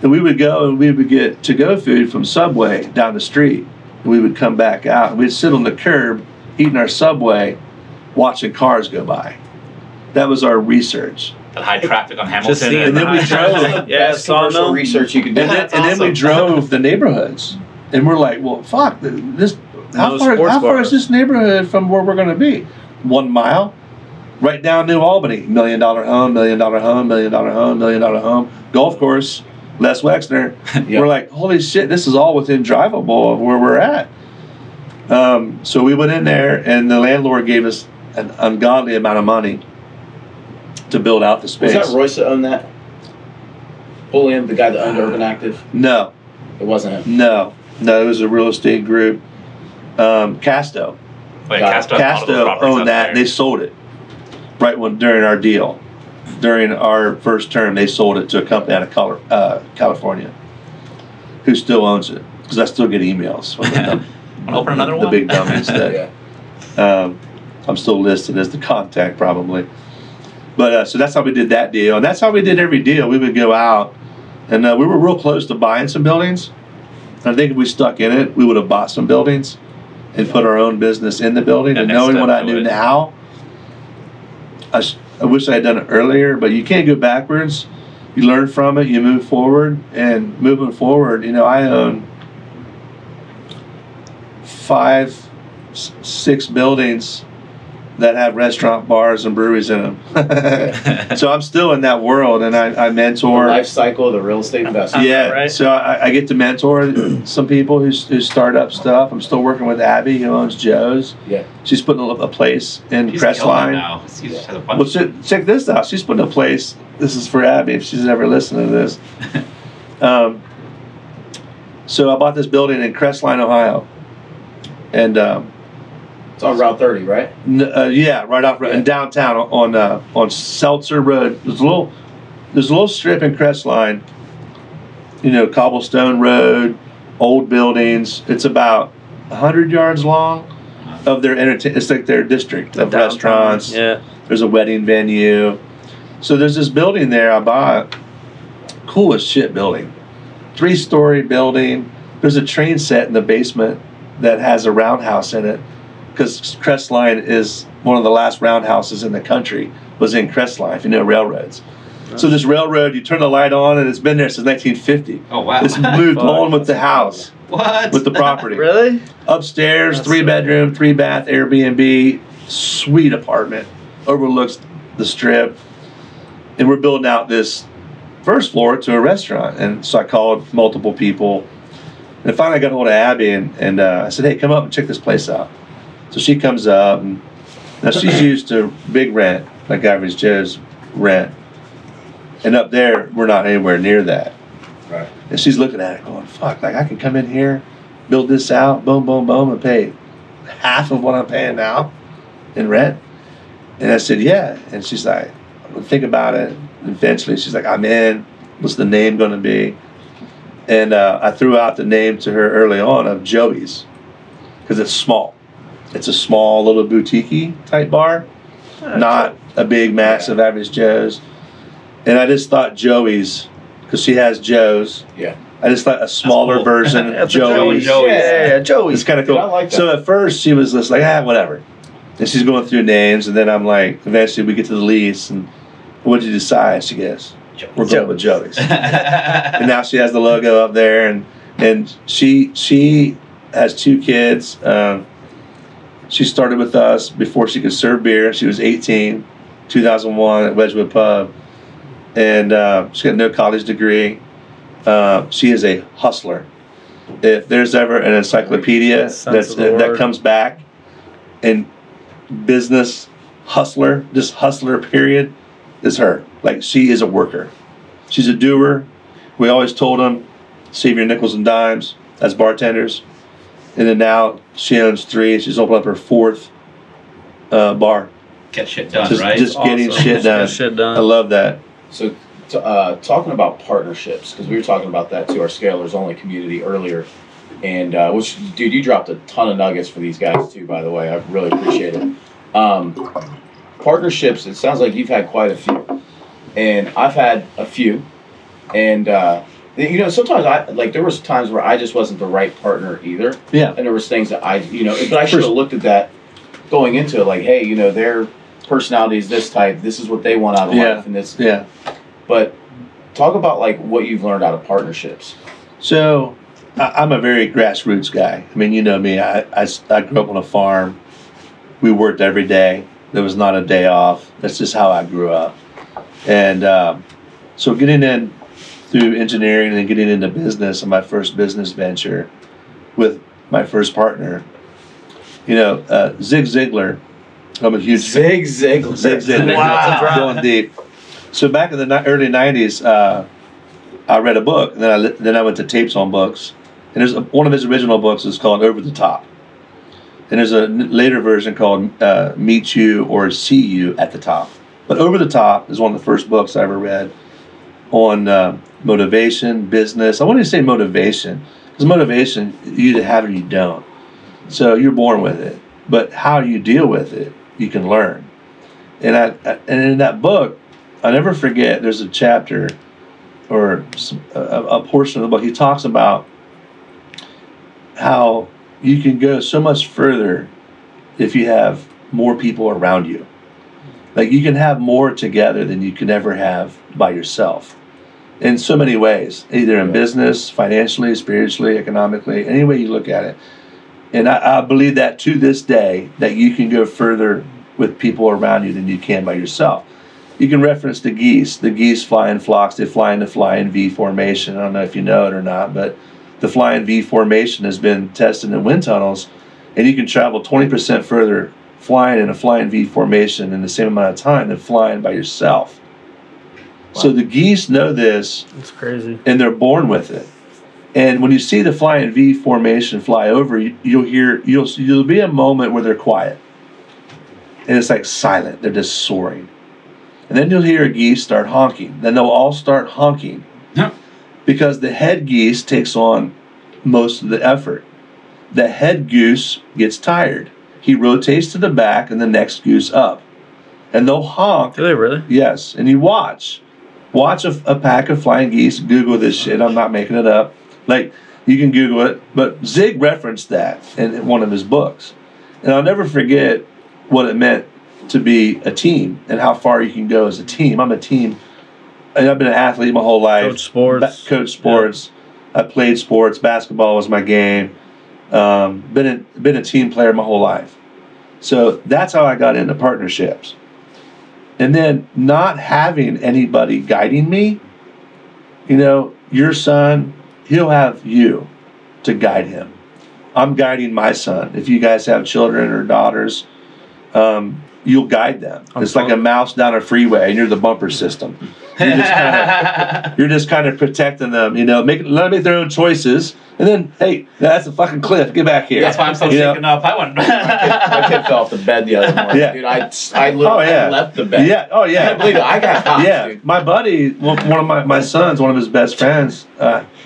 And we would go and we would get to-go food from Subway down the street. And we would come back out and we'd sit on the curb eating our Subway, watching cars go by. That was our research. The high traffic on Just Hamilton. seeing And then we drove. Yeah, Best commercial sawmill. research you can do. And then we drove the neighborhoods. And we're like, well, fuck, this. How No far sports is bars. this neighborhood from where we're going to be? 1 mile, right down New Albany. $1 million home, $1 million home, $1 million home, $1 million home. Golf course, Les Wexner. Yep. We're like, holy shit, this is all within drivable of where we're at. So we went in there, and the landlord gave us an ungodly amount of money to build out the space. Was that Royce that owned that? Bullion, the guy that owned Urban Active? No, It wasn't him. no, it was a real estate group. Casto. Wait, Got it. Casto owned that, and they sold it during our deal. During our first term, they sold it to a company out of California who still owns it, because I still get emails from them. Open another the one? big dummies that Yeah. I'm still listed as the contact probably. But so that's how we did that deal, and that's how we did every deal. We would go out, and we were real close to buying some buildings. I think if we stuck in it, we would have bought some buildings and put our own business in the building. Yeah, And next knowing step what I to knew it. now, I wish I had done it earlier. But you can't go backwards. You learn from it. You move forward, and moving forward, I own 5, 6 buildings that have restaurant, bars, and breweries in them. So I'm still in that world, and I The mentor. life cycle of the real estate investor. Yeah, Right. so I get to mentor some people who start up stuff. I'm still working with Abby, who owns Joe's. Yeah. She's putting a place in He's killing it Crestline. now. He has a bunch. Well, check this out. She's putting a place. This is for Abby if she's ever listening to this. So I bought this building in Crestline, Ohio, and It's on Route 30, right? yeah, right off in downtown on Seltzer Road. There's a little strip in Crestline. Cobblestone Road, old buildings. It's about 100 yards long of their It's like their district of Downtown. restaurants. Yeah. There's a wedding venue. So there's this building there I bought. Cool as shit building. 3-story building. There's a train set in the basement that has a roundhouse in it, because Crestline is one of the last roundhouses in the country was in Crestline, if you know railroads. So this railroad, you turn the light on, and it's been there since 1950. Oh, wow. It's moved on with the house, What? with the property. Really? Upstairs, That's 3-bedroom, 3-bath Airbnb, sweet apartment, overlooks the strip. And we're building out this first floor to a restaurant. And so I called multiple people. And finally I got hold of Abby, and I said, hey, come up and check this place out. So she comes up, and now she's used to big rent, like Average Joe's rent. And up there, we're not anywhere near that. Right. And she's looking at it going, fuck, like I can come in here, build this out, boom, boom, boom, and pay half of what I'm paying now in rent. And I said, yeah. And she's like, I'm gonna think about it. And eventually she's like, I'm in. What's the name gonna be? And I threw out the name to her early on of Joey's, because it's small. It's a small little boutique-y type bar, not a big, massive Average Joe's. And I just thought Joey's, because she has Joe's. Yeah. I just thought a smaller cool. version of That's a Joey's. Yeah, Joey's. It's kind of cool. I like that. So at first she was just like, whatever. And she's going through names, and then I'm like, eventually we get to the lease, and what did you decide? She goes, we're going with Joey's. And now she has the logo up there, and she has 2 kids. She started with us before she could serve beer. She was 18, 2001 at Wedgwood Pub. And she got no college degree. She is a hustler. If there's ever an encyclopedia that comes back, and business hustler, just hustler period, is her. Like, she is a worker. She's a doer. We always told them, save your nickels and dimes as bartenders. And then now she owns 3. She's opened up her 4th bar. Get shit done, Just, right? just getting Awesome. shit done. Get shit done. I love that. So, talking about partnerships, because we were talking about that to our Scalers Only community earlier, and which, dude, you dropped a ton of nuggets for these guys too, by the way. I really appreciate it. Partnerships, it sounds like you've had quite a few, and I've had a few, and sometimes there was times where I just wasn't the right partner either. Yeah. And there was things that but I should have looked at that going into it, like, hey, their personality is this type, this is what they want out of life, and this. Yeah. But talk about like what you've learned out of partnerships. So I'm a very grassroots guy. I mean, you know me. I grew up on a farm. We worked every day. There was not a day off. That's just how I grew up. And so getting in through engineering and getting into business and my first business venture with my first partner, Zig Ziglar. I'm a huge Zig Ziglar. Zig Ziglar. Wow. Going deep. So back in the early 90s, I read a book, and then I went to Tapes on Books. And there's one of his original books is called Over the Top. And there's a later version called Meet You or See You at the Top. But Over the Top is one of the first books I ever read on motivation, business. I want to say motivation, because motivation, you either have it or you don't. So you're born with it. But how you deal with it, you can learn. And in that book, I'll never forget, there's a chapter or a portion of the book. He talks about how you can go so much further if you have more people around you. Like, you can have more together than you can ever have by yourself in so many ways, either in business, financially, spiritually, economically, any way you look at it. And I believe that to this day, that you can go further with people around you than you can by yourself. You can reference the geese. The geese fly in flocks. They fly in the flying V formation. I don't know if you know it or not, but the flying V formation has been tested in wind tunnels, and you can travel 20% further flying in a flying V formation in the same amount of time than flying by yourself. Wow. So the geese know this. That's crazy. And they're born with it. And when you see the flying V formation fly over, you'll be a moment where they're quiet. And it's like silent. They're just soaring. And then you'll hear a geese start honking. Then they'll all start honking. Huh. Because the head geese takes on most of the effort. The head goose gets tired. He rotates to the back and the next goose up. And they'll honk. Do they really? Yes. And you watch. Watch a pack of flying geese. Google this shit. I'm not making it up. Like, you can Google it. But Zig referenced that in one of his books. And I'll never forget what it meant to be a team and how far you can go as a team. I'm a team. And I've been an athlete my whole life. Coach sports. I played sports. Basketball was my game. Been a team player my whole life. So that's how I got into partnerships. And then not having anybody guiding me, your son, he'll have you to guide him. I'm guiding my son. If you guys have children or daughters, you'll guide them. It's like a mouse down a freeway, and you're the bumper system. You're just kind of protecting them. Let them make their own choices. And then, hey, that's a fucking cliff. Get back here. That's why I'm so shaken up. I went. My kid fell off the bed the other morning. Yeah. Dude, I literally left the bed. Yeah. Oh, yeah. I can't believe it. I got hot, dude. My buddy, one of my sons, one of his best friends,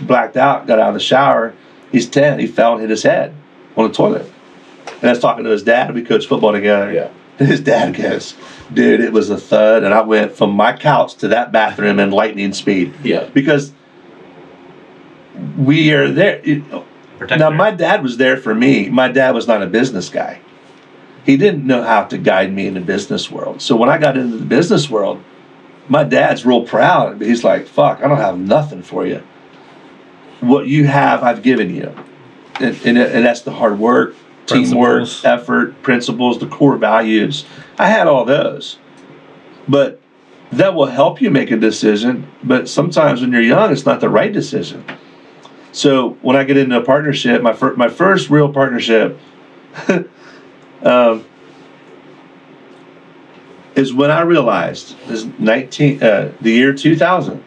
blacked out, got out of the shower. He's 10. He fell and hit his head on the toilet. And I was talking to his dad. We coached football together. Yeah. And his dad goes, dude, it was a thud. And I went from my couch to that bathroom in lightning speed. Yeah. Because we are there. Now, my dad was there for me. My dad was not a business guy. He didn't know how to guide me in the business world. So when I got into the business world, my dad's real proud. He's like, fuck, I don't have nothing for you. What you have, I've given you. And that's the hard work, teamwork, effort, principles, the core values. I had all those. But that will help you make a decision. But sometimes when you're young, it's not the right decision. So when I get into a partnership, my first real partnership is when I realized the year 2000.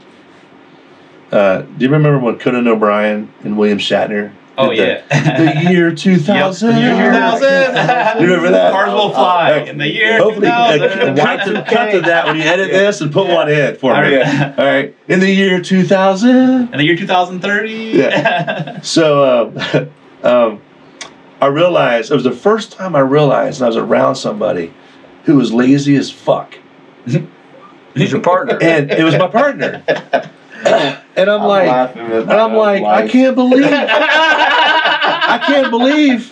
Do you remember when Conan O'Brien and William Shatner? Oh, yeah. The year 2000. Yep, the year 2000. You remember that? Cars will fly in the year Hopefully, 2000. cut to that when you edit this and put one in for me. All right. In the year 2000. In the year 2030. Yeah. So I realized, it was the first time I realized I was around somebody who was lazy as fuck. He's your partner. And it was my partner. And I'm like, I can't believe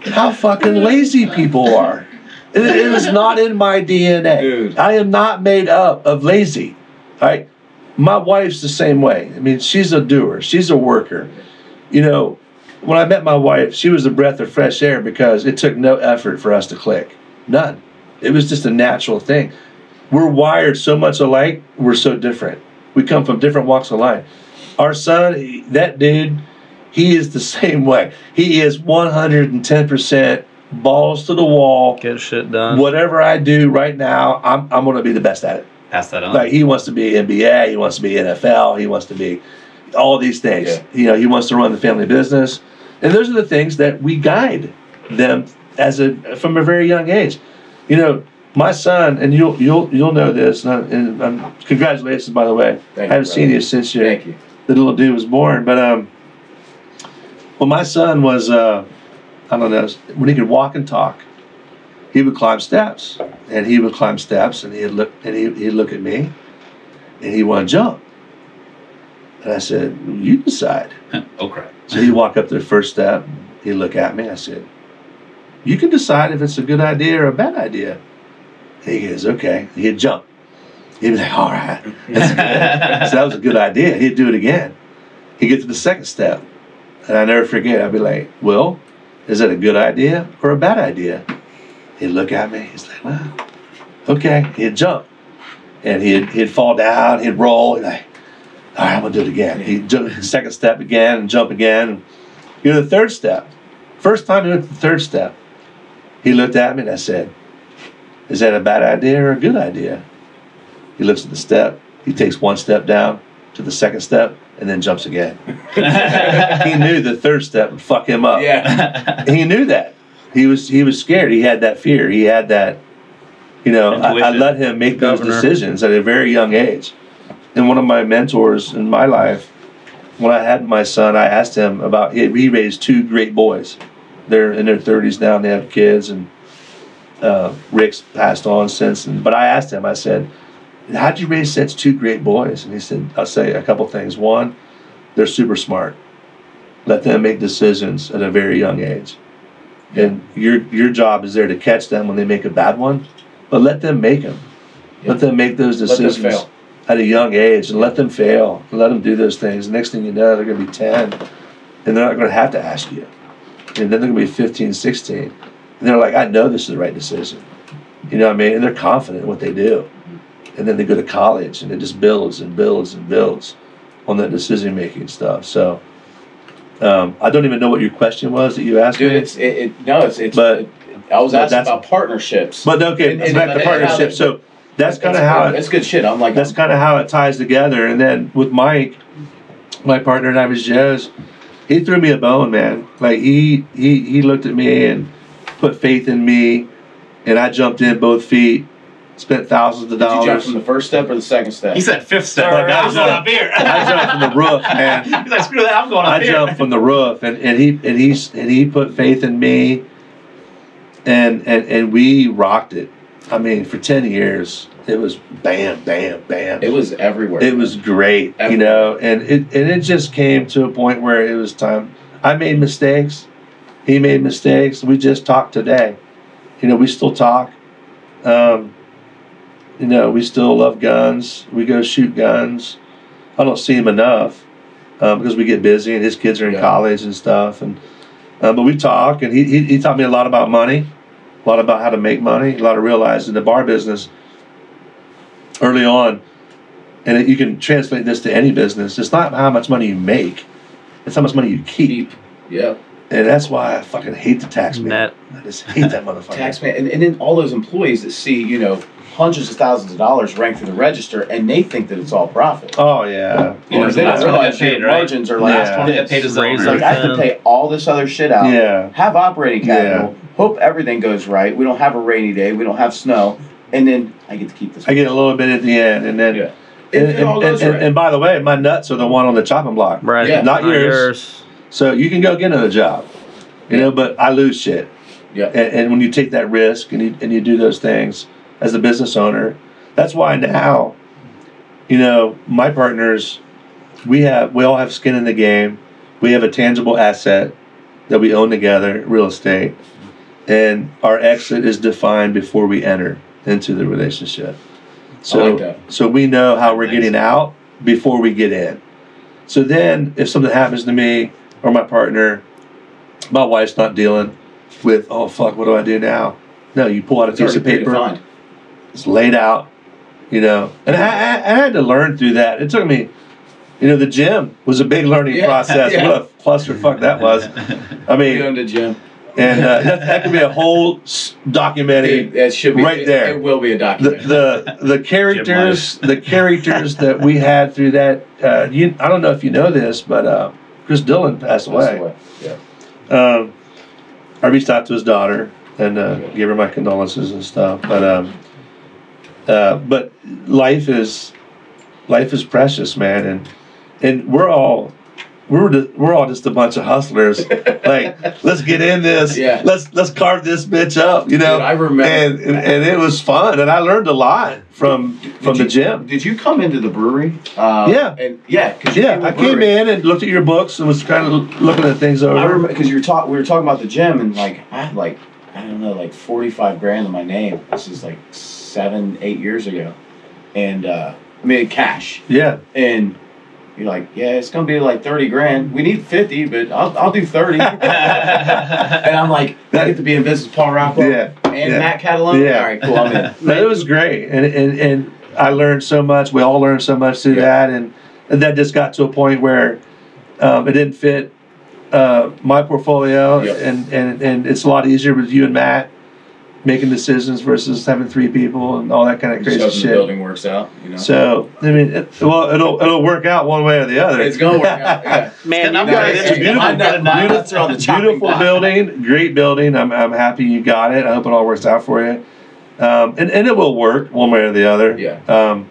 how fucking lazy people are. It is not in my DNA. Dude. I am not made up of lazy. Right? My wife's the same way. I mean, she's a doer. She's a worker. When I met my wife, she was a breath of fresh air because it took no effort for us to click. None. It was just a natural thing. We're wired so much alike, we're so different. We come from different walks of life. Our son, that dude, he is the same way. He is 110% balls to the wall. Get shit done. Whatever I do right now, I'm going to be the best at it. Pass that on. Like, he wants to be NBA, he wants to be NFL, he wants to be all these things. Yeah. He wants to run the family business. And those are the things that we guide them from a very young age. My son, and you'll know this, and congratulations, by the way. I haven't seen you since the little dude was born. But when my son was, I don't know, when he could walk and talk, he would climb steps, and he'd look at me, and he wanted to jump. And I said, you decide. Oh, crap. So he'd walk up to the first step, he'd look at me, I said, you can decide if it's a good idea or a bad idea. He goes, okay. He'd jump. He'd be like, all right. That's good. So that was a good idea. He'd do it again. He'd get to the second step. And I never forget. I'd be like, well, is that a good idea or a bad idea? He'd look at me. He's like, well, okay. He'd jump. And he'd fall down. He'd roll. He'd like, all right, I'm going to do it again. He'd jump the second step again and jump again. The third step. First time he went to the third step, he looked at me and I said, is that a bad idea or a good idea? He looks at the step. He takes one step down to the second step and then jumps again. He knew the third step would fuck him up. Yeah. He knew that. He was scared. He had that fear. He had that, I let him make those decisions at a very young age. And one of my mentors in my life, when I had my son, I asked him about, he raised two great boys. They're in their 30s now and they have kids, and Rick's passed on since. But I asked him, I said, how'd you raise such two great boys? And he said, I'll say a couple things. One, they're super smart. Let them make decisions at a very young age. And your job is there to catch them when they make a bad one but let them make them. Yeah. Let them make those Let them decisions fail. at a young age, and let them fail, and let them do those things. The next thing you know, they're going to be 10, and they're not going to have to ask you. And then they're going to be 15, 16, and they're like, I know this is the right decision. You know what I mean? And they're confident in what they do. And then they go to college, and it just builds and builds and builds on that decision-making stuff. So I don't even know what your question was that you asked Dude, me. I was asking about partnerships. But okay, back to partnership. So that's kind of how that's good shit. I'm like, that's kind of how it ties together. And then with Mike, my partner in Ivers Joe's, he threw me a bone, man. Like he looked at me and put faith in me, and I jumped in both feet. Spent thousands of dollars. Did you jump from the first step or the second step? He said fifth step. Like, I'm going up here. I jumped from the roof, man. He's like, screw that, I'm going up I here. jumped from the roof, and he put faith in me, and we rocked it. I mean, for 10 years, it was bam, bam, bam. It was everywhere. It was great, you know, and it just came to a point where it was time. I made mistakes. He made mistakes. We just talked today. You know, we still talk. You know, we still love guns. We go shoot guns. I don't see him enough because we get busy, and his kids are in college and stuff. And but we talk, and he taught me a lot about money, a lot about how to make money, a lot of realizing the bar business early on. And you can translate this to any business. It's not how much money you make; it's how much money you keep. Yeah. And that's why I fucking hate the tax man. I just hate that motherfucker. Tax man, and then all those employees that see, you know, hundreds of thousands of dollars rank through the register, and they think that it's all profit. Oh yeah. You know, they don't realize their margins are like, like I have to pay all this other shit out. Yeah. Have operating capital. Hope everything goes right. We don't have a rainy day. We don't have snow, and then I get to keep this. I get a little bit at the end, and then. Yeah. And by the way, my nuts are the one on the chopping block. Right. Yeah. Not yours. So you can go get another job, you know, but I lose shit. Yeah. And when you take that risk and you do those things as a business owner, that's why now, you know, my partners, we all have skin in the game. We have a tangible asset that we own together, real estate, and our exit is defined before we enter into the relationship. So, I like that. So we know how we're getting out before we get in. So then if something happens to me or my partner, my wife's not dealing with, oh, fuck, what do I do now? No, you pull out a piece of paper. It's laid out, you know. And I had to learn through that. It took me, you know, the gym was a big learning process. Yeah. What a clusterfuck that was. I mean, Going to the gym. And that could be a whole documentary. It should be right there. It will be a documentary. The characters that we had through that. I don't know if you know this, but Chris Dillon passed away. Yeah. I reached out to his daughter and gave her my condolences and stuff. But life is precious, man, and we're all just a bunch of hustlers. Like, let's get in this. Yeah. Let's carve this bitch up. You know. Dude, I remember, and it was fun, and I learned a lot from the gym. Did you come into the brewery? Yeah. And I came in and looked at your books and was kind of looking at things over. I remember because we were talking about the gym, and like I had like I don't know like 45 grand in my name. This is like 7-8 years ago, and I mean cash. Yeah. And you're like, yeah, it's gonna be like 30 grand. We need 50, but I'll do 30. And I'm like, I get to be in business with Paul Rockwell and Matt Catalone. Yeah. All right, cool. I'm in. No, it was great, and I learned so much. We all learned so much through that, and that just got to a point where it didn't fit my portfolio, and it's a lot easier with you and Matt making decisions versus having 3 people and all that kind of crazy shit. The building works out, you know. So I mean, it'll work out one way or the other. It's gonna work out. Yeah. Man, it's a beautiful building, great building. I'm happy you got it. I hope it all works out for you. And it will work one way or the other. Yeah.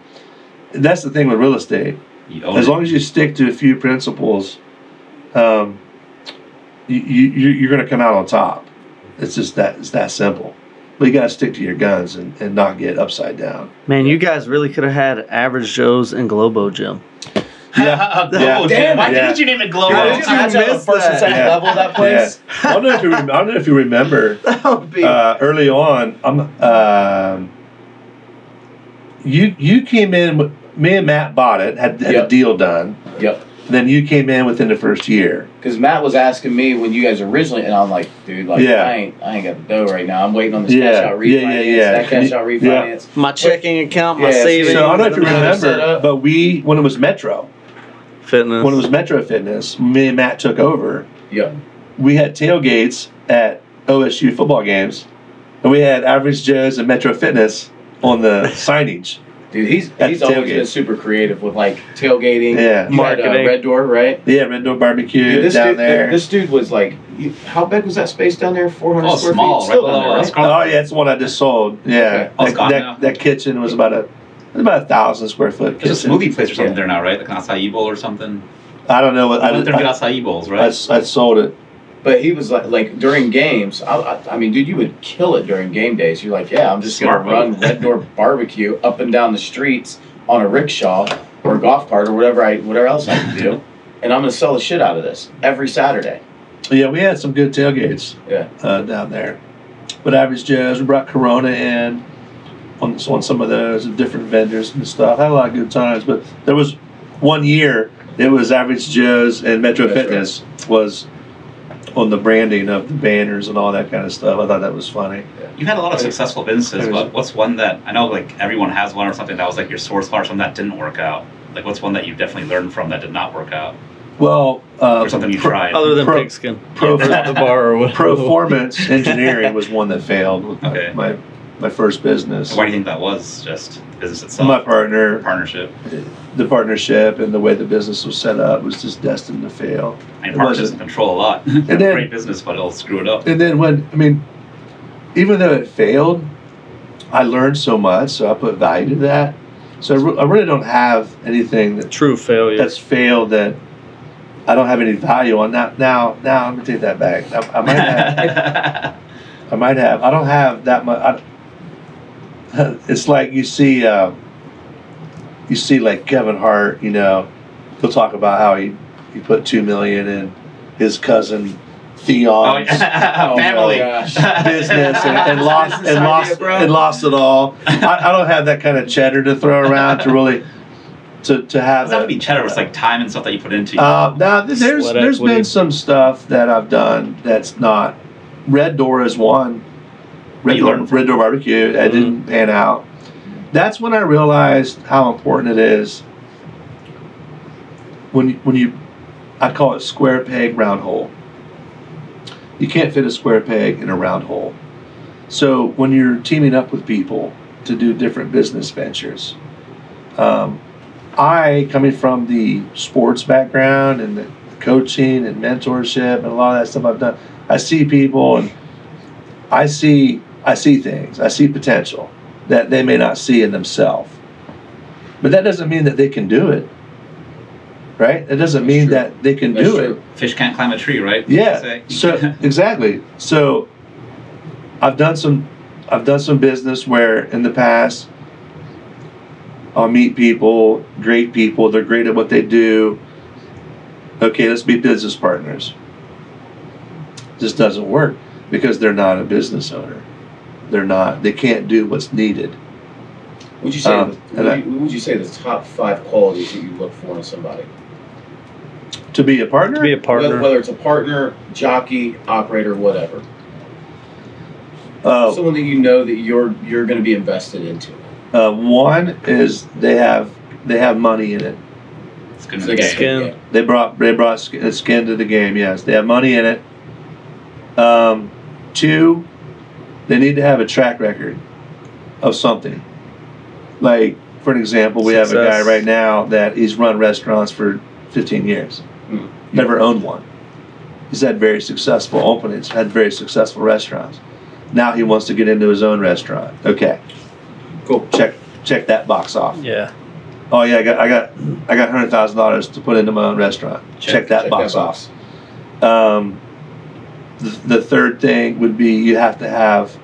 That's the thing with real estate. As long as you stick to a few principles, you're going to come out on top. It's just that simple. But you got to stick to your guns and not get upside down. Man, you guys really could have had Average Joe's and Globo Gym. Yeah. Damn, why didn't you name it Globo? How did you imagine the first and second level of that place? I don't know if you remember. Early on, you came in. Me and Matt bought it. Had a deal done. Yep. Then you came in within the first year. Because Matt was asking me when you guys originally, and I'm like, dude, like I ain't got the dough right now. I'm waiting on this cash out refinance, that cash out refinance. My checking account, my savings. So I don't know if you remember, but when it was Metro Fitness, me and Matt took over. Yep. We had tailgates at OSU football games, and we had Average Joe's and Metro Fitness on the signage. Dude, he's always been super creative with like tailgating. Yeah, marketing. Had, Red Door, right? Yeah, Red Door Barbecue. Dude, there. This dude was like, how big was that space down there? 400 square small, feet. Still right down there, right? Oh yeah, it's the one I just sold. Yeah, that kitchen was about 1,000 square foot. There's a smoothie place or something there now, right? Like an acai bowl or something. I don't know what I went there to get acai bowls, right? I sold it. But he was like during games. I mean, dude, you would kill it during game days. You're like, yeah, I'm just gonna run Red Door Barbecue up and down the streets on a rickshaw or a golf cart or whatever else I can do, and I'm gonna sell the shit out of this every Saturday. Yeah, we had some good tailgates. Down there. But Average Joe's, we brought Corona in on some of those and different vendors and stuff. Had a lot of good times. But there was one year it was Average Joe's and Metro Fitness was on the branding of the banners and all that kind of stuff. I thought that was funny. You've had a lot of successful businesses, but what's one that, I know like everyone has one or something that was like your source far, something that didn't work out? Like what's one that you definitely learned from that did not work out? Well, or something you tried. Other than pigskin. The bar or whatever. Performance Engineering was one that failed with my first business. Why do you think that was? Just the business itself? My partner. Partnership. The partnership and the way the business was set up was just destined to fail. And partnerships can control a lot. And then, great business, but it'll screw it up. And then even though it failed, I learned so much, so I put value to that. So I really don't have anything true failure that's failed that I don't have any value on. Now I'm gonna take that back. I might have. I might have. I don't have that much. It's like you see like Kevin Hart. He'll talk about how he put $2 million in his cousin Theon's family business and lost it all. I don't have that kind of cheddar to throw around to really to have. It doesn't have to be cheddar. It's like time and stuff that you put into. Now there's been some stuff that I've done that's not. Red Door is one. Red Door Barbecue. That didn't pan out. That's when I realized how important it is. When you, I call it square peg, round hole. You can't fit a square peg in a round hole. So when you're teaming up with people to do different business ventures, I, coming from the sports background and the coaching and mentorship and a lot of that stuff I've done, I see people and I see things. I see potential that they may not see in themselves. But that doesn't mean that they can do it. Right? It doesn't mean that they can do it. Fish can't climb a tree, right? Yeah. So exactly. So I've done some business where in the past I'll meet people, great people, they're great at what they do. Okay, let's be business partners. This doesn't work because they're not a business owner. They can't do what's needed. Would you say would you say the top 5 qualities that you look for in somebody? To be a partner? To be a partner. Whether it's a partner, jockey, operator, whatever. Someone that you know that you're going to be invested into. One is they have money in it. Skin to the game. Skin. They brought skin to the game. Yes, they have money in it. 2, they need to have a track record of something. Like, for an example, we have a guy right now that he's run restaurants for 15 years. Never owned one. He's had very successful openings, had very successful restaurants. Now he wants to get into his own restaurant. Okay. Cool. Check that box off. Yeah. Oh yeah, I got $100,000 to put into my own restaurant. Check that box off. The third thing would be you have to have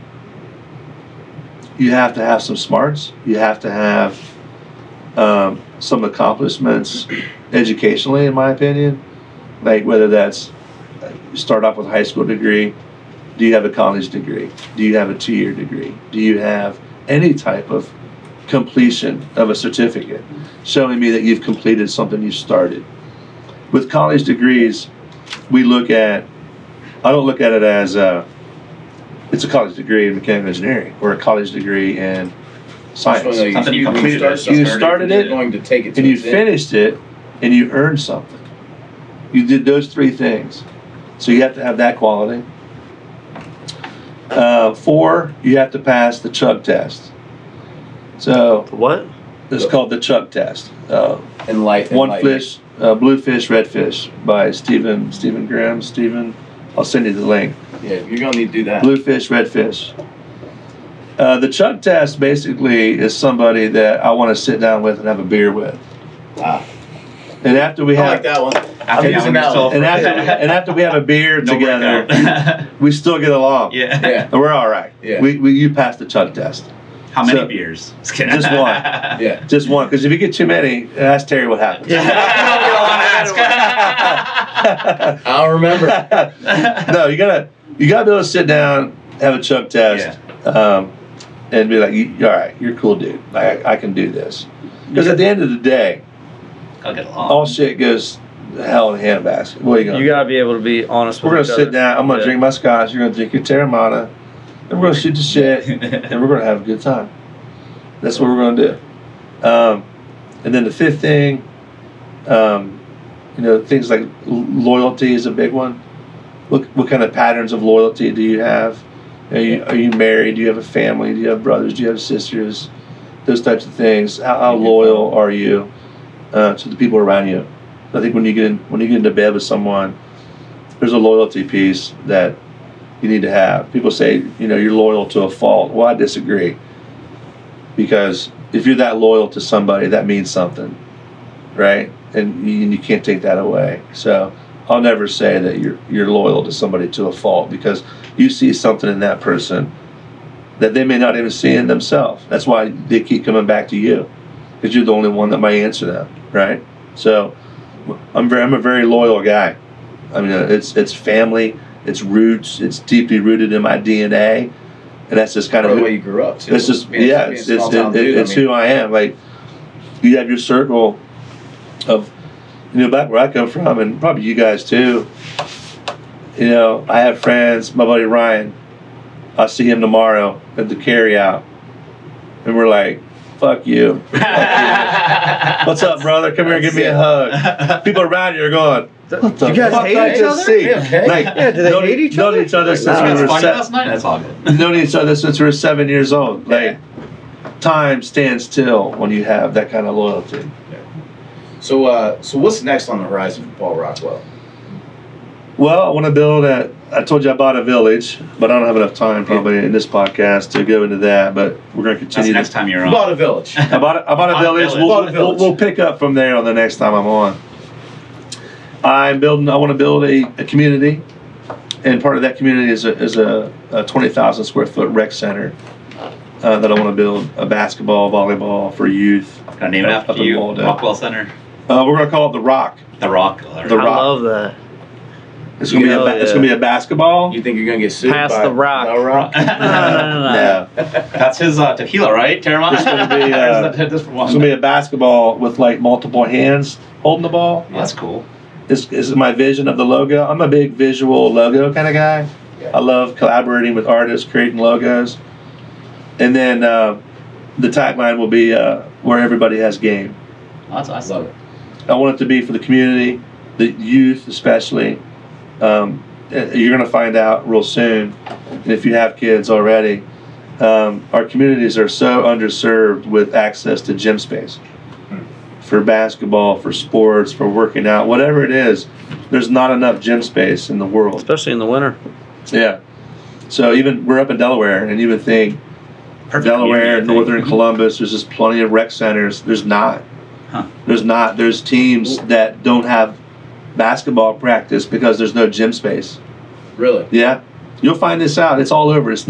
some smarts. You have to have some accomplishments educationally, in my opinion. Like whether that's you start off with a high school degree. Do you have a college degree? Do you have a 2-year degree? Do you have any type of completion of a certificate, showing me that you've completed something you started. With college degrees, I don't look at it as it's a college degree in mechanical engineering or a college degree in science. Something you completed. You started it, going to take it to and you its end. finished it, and you earned something. You did those 3 things. So you have to have that quality. 4, you have to pass the chug test. So What? it's called the chug test. Enlighten. Fish, Blue Fish, Red Fish by Stephen Graham. I'll send you the link. Yeah, you're going to need to do that. Blue Fish, Red Fish. The chug test basically is somebody that I want to sit down with and have a beer with. Wow. And after we I have like that one. After I'm using you're that still- one. and after we have a beer No together, breakout. we still get along. Yeah. Yeah. And we're all right. Yeah. You passed the chug test. How many So- beers? Just kidding. Just one. Yeah. Just one, because if you get too many, ask Terry what happens. I'll remember. No, you gotta be able to sit down, have a chug test, and be like, all right, you're cool, dude. I can do this. Because at the end of the day, I'll get along. all shit goes to hell in a handbasket. What are you gonna You do? gotta be able to be honest We're with gonna each sit other. down. I'm gonna Yeah. drink my scotch. You're gonna drink your Terramana, and we're gonna shoot the shit, and we're gonna have a good time. That's what we're gonna do. And then the 5th thing, things like loyalty is a big one. What kind of patterns of loyalty do you have? Are you married? Do you have a family? Do you have brothers? Do you have sisters? Those types of things. How loyal are you to the people around you? I think when you get into bed with someone, there's a loyalty piece that you need to have. People say, you're loyal to a fault. Well, I disagree. Because if you're that loyal to somebody, that means something, right? And you can't take that away. So I'll never say that you're loyal to somebody to a fault, because you see something in that person that they may not even see in themselves. That's why they keep coming back to you, because you're the only one that might answer them, right? So I'm a very loyal guy. I mean, it's family, it's roots, it's deeply rooted in my DNA. And that's just kind of the way you grew up, too. It's just Being a small town dude, it's who I am. Like, you have your circle of, back where I come from, and probably you guys too. I have friends. My buddy Ryan, I'll see him tomorrow at the carryout, and we're like, "Fuck you." What's up, brother? Come here, and give me a hug. People around you are going, "What the You guys fuck hate I each just other? see?" Yeah, okay. Like, Yeah, do they hate each other? Known each other since That's we were funny seven. last night. That's all good. Known each other since we were 7 years old. Like, time stands still when you have that kind of loyalty. So what's next on the horizon for Paul Rockwell? Well, I want to build I told you I bought a village, but I don't have enough time probably in this podcast to go into that, but we're going to That's continue. next time you're You on. bought a village. I bought a village. Bought a village. We'll pick up from there on the next time I'm on. I want to build a community, and part of that community is a 20,000 square foot rec center that I want to build, a basketball, volleyball for youth. Can I name it after Up in you? Walden. Rockwell Center. We're going to call it the Rock. The Rock. The I Rock. love that. It's going to be Oh, it's yeah. going to be a basketball. You think you're gonna get sued Pass by the Rock. The Rock? No. Yeah. That's his tequila, right? Terramana? It's gonna be, Just for one. It's going to be a basketball with like multiple hands holding the ball. Oh, that's cool. This is my vision of the logo. I'm a big visual logo kind of guy. Yeah. I love collaborating with artists, creating logos. And then the tagline will be where everybody has game. Oh, that's awesome. Love it. I want it to be for the community, the youth especially. You're going to find out real soon. And if you have kids already, our communities are so underserved with access to gym space. For basketball, for sports, for working out, whatever it is, there's not enough gym space in the world. Especially in the winter. Yeah. So even we're up in Delaware, and you would think Perfect Delaware, community, I think. northern Columbus, there's just plenty of rec centers. There's not. Huh. There's not. There's teams that don't have basketball practice because there's no gym space. Really? Yeah. You'll find this out. It's all over. It's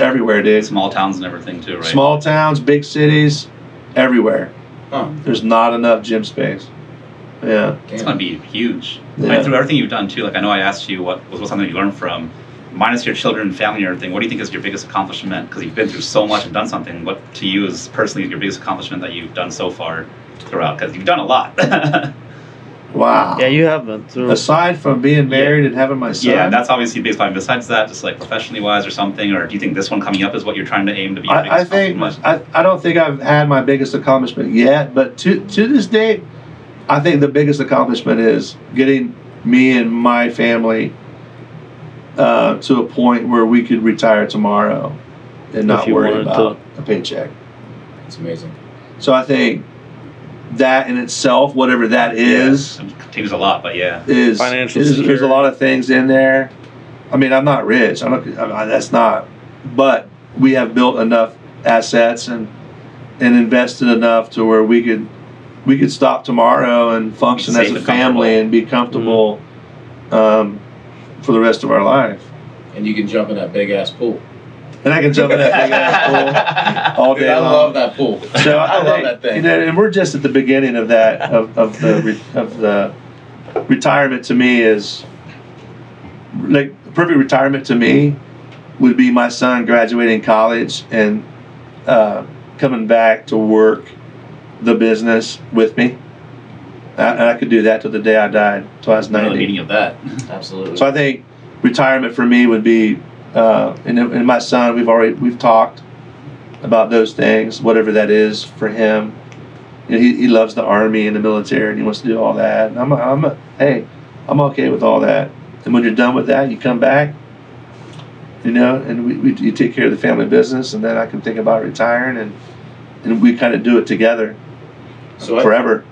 everywhere, dude. Small towns and everything too, right? Small towns, big cities, everywhere. Huh. There's not enough gym space. Yeah. It's going to be huge. Yeah. Like, through everything you've done too, like I know I asked you what was something you learned from minus your children and family and everything, what do you think is your biggest accomplishment? Because you've been through so much and done something. What to you is personally your biggest accomplishment that you've done so far throughout? Because you've done a lot. Wow. Yeah, you have been through. Aside from being married and having my son. Yeah, that's obviously the biggest one. Besides that, just like professionally wise or something, or do you think this one coming up is what you're trying to aim to be your biggest accomplishment? I don't think I've had my biggest accomplishment yet, but to this day, I think the biggest accomplishment is getting me and my family to a point where we could retire tomorrow and not worry about a paycheck. It's amazing. So I think that in itself, whatever that is, it continues a lot, but yeah, is financial there's a lot of things in there. I mean, I'm not rich. That's not. But we have built enough assets and invested enough to where we could stop tomorrow and function as a family and be comfortable for the rest of our life. And you can jump in that big ass pool. And I can jump in that big ass pool all day long. I love that pool. So I love that thing. You know, and we're just at the beginning of that of the retirement. To me is like perfect retirement. To me would be my son graduating college and coming back to work the business with me. And I could do that till the day I died, till I was 90. The meaning of that. Absolutely. So I think retirement for me would be, and my son, we've talked about those things, whatever that is for him. You know, he loves the Army and the military, and he wants to do all that. And hey, I'm okay with all that. And when you're done with that, you come back, you know, and you take care of the family business, and then I can think about retiring, and we kind of do it together forever.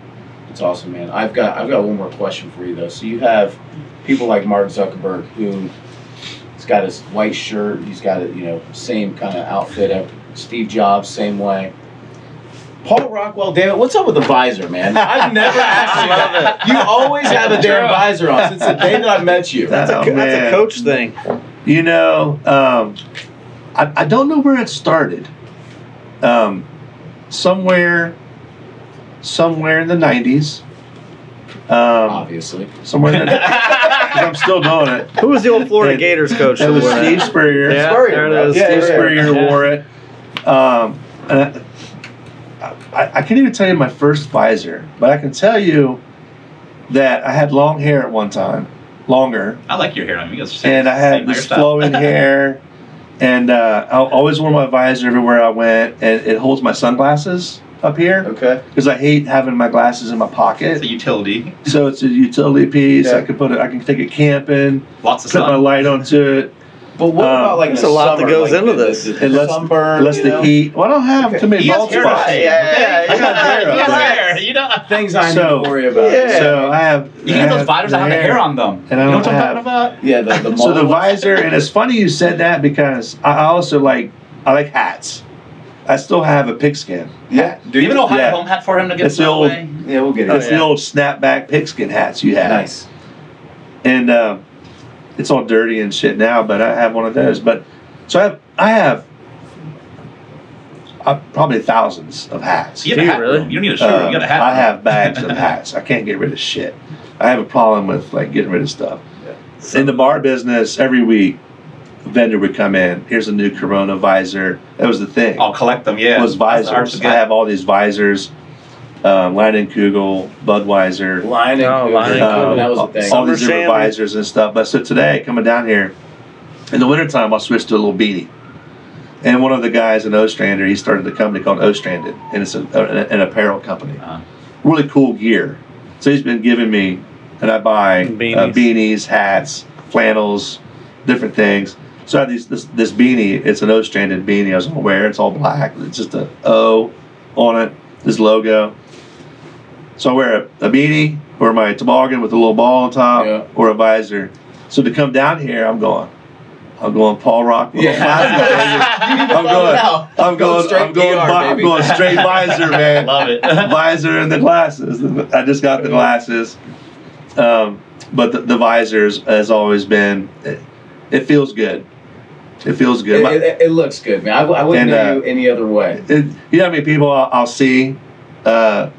It's awesome, man. I've got one more question for you though. So you have people like Mark Zuckerberg, who he's got his white shirt, he's got a same kind of outfit. Steve Jobs, same way. Paul Rockwell, damn it, what's up with the visor, man? I've never asked you that. You always have a damn visor on since the day that I met you. That's a coach thing. You know, I don't know where it started. Somewhere in the 90s. Obviously. Somewhere in the 90s. I'm still doing it. Who was the old Florida Gators coach? It was Steve Spurrier. Yeah, Spurrier, there it is. Steve Spurrier wore it. And I can't even tell you my first visor, but I can tell you that I had long hair at one time. Longer. I like your hair. I mean, and I had this flowing hair. And I always wore my visor everywhere I went. And it holds my sunglasses up here. Okay. Because I hate having my glasses in my pocket. It's a utility. So it's a utility piece. Yeah. I can take it camping. Lots of put my light onto it. But what about like there's a lot that goes into this. It lets sunburn, the heat. Well, I don't have too many bald spots. Yeah, I got hair up there. You know, things I need to worry about. Yeah. So I have. You get those visors that have the hair on them. And I you know don't what I'm have. talking about? Yeah, the So the visor, and it's funny you said that because I also like hats. I still have a pigskin. Yeah. Do you even know a home hat for him to get It's the old. away? Yeah, we'll get it. It's the old snapback pigskin hats you have. Nice. And it's all dirty and shit now, but I have one of those. But so I have probably thousands of hats. You have a hat room. You don't need a shirt. You got a hat room. I have bags of hats. I can't get rid of shit. I have a problem with like getting rid of stuff. Yeah. In the bar business, every week, a vendor would come in. Here's a new Corona visor. That was the thing. I'll collect them. Yeah. It was visors. I have all these visors. Leinenkugel, Budweiser. Leinenkugel. That was the thing. All these different visors and stuff. But so today, coming down here, in the wintertime, I'll switch to a little beanie. And one of the guys in Ostrander, he started a company called Ostranded, and it's an apparel company. Really cool gear. So he's been giving me, and I buy beanies, hats, flannels, different things. So I have this beanie. It's an Ostranded beanie I was going to wear. It's all black. It's just an O on it, this logo. So I wear a beanie or my toboggan with a little ball on top or a visor. So to come down here, I'm going Paul Rockwell. Yeah. I'm going straight visor, man. Love it. Visor and the glasses. I just got the glasses. But the visors has always been, it feels good. It feels good. It looks good, man. I wouldn't know you any other way. You know how many people I'll see at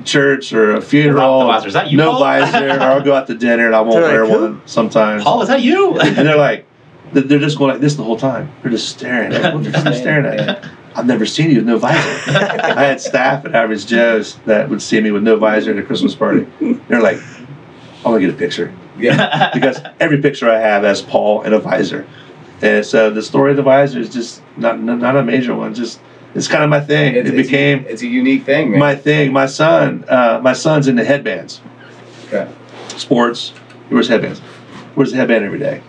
church or a funeral, is that you, no Paul? visor, or I'll go out to dinner and I won't wear one sometimes. Paul, is that you? And they're like, They're just going like this the whole time. They're just staring at. What are they staring at? I've never seen you with no visor. I had staff at Average Joe's that would see me with no visor at a Christmas party. They're like, "I'm gonna get a picture." Yeah. Because every picture I have has Paul in a visor, and so the story of the visor is just not a major one. Just it's kind of my thing. It's a unique thing, man. My thing. My son's into headbands. Okay. Sports. He wears headbands. Wears a headband every day.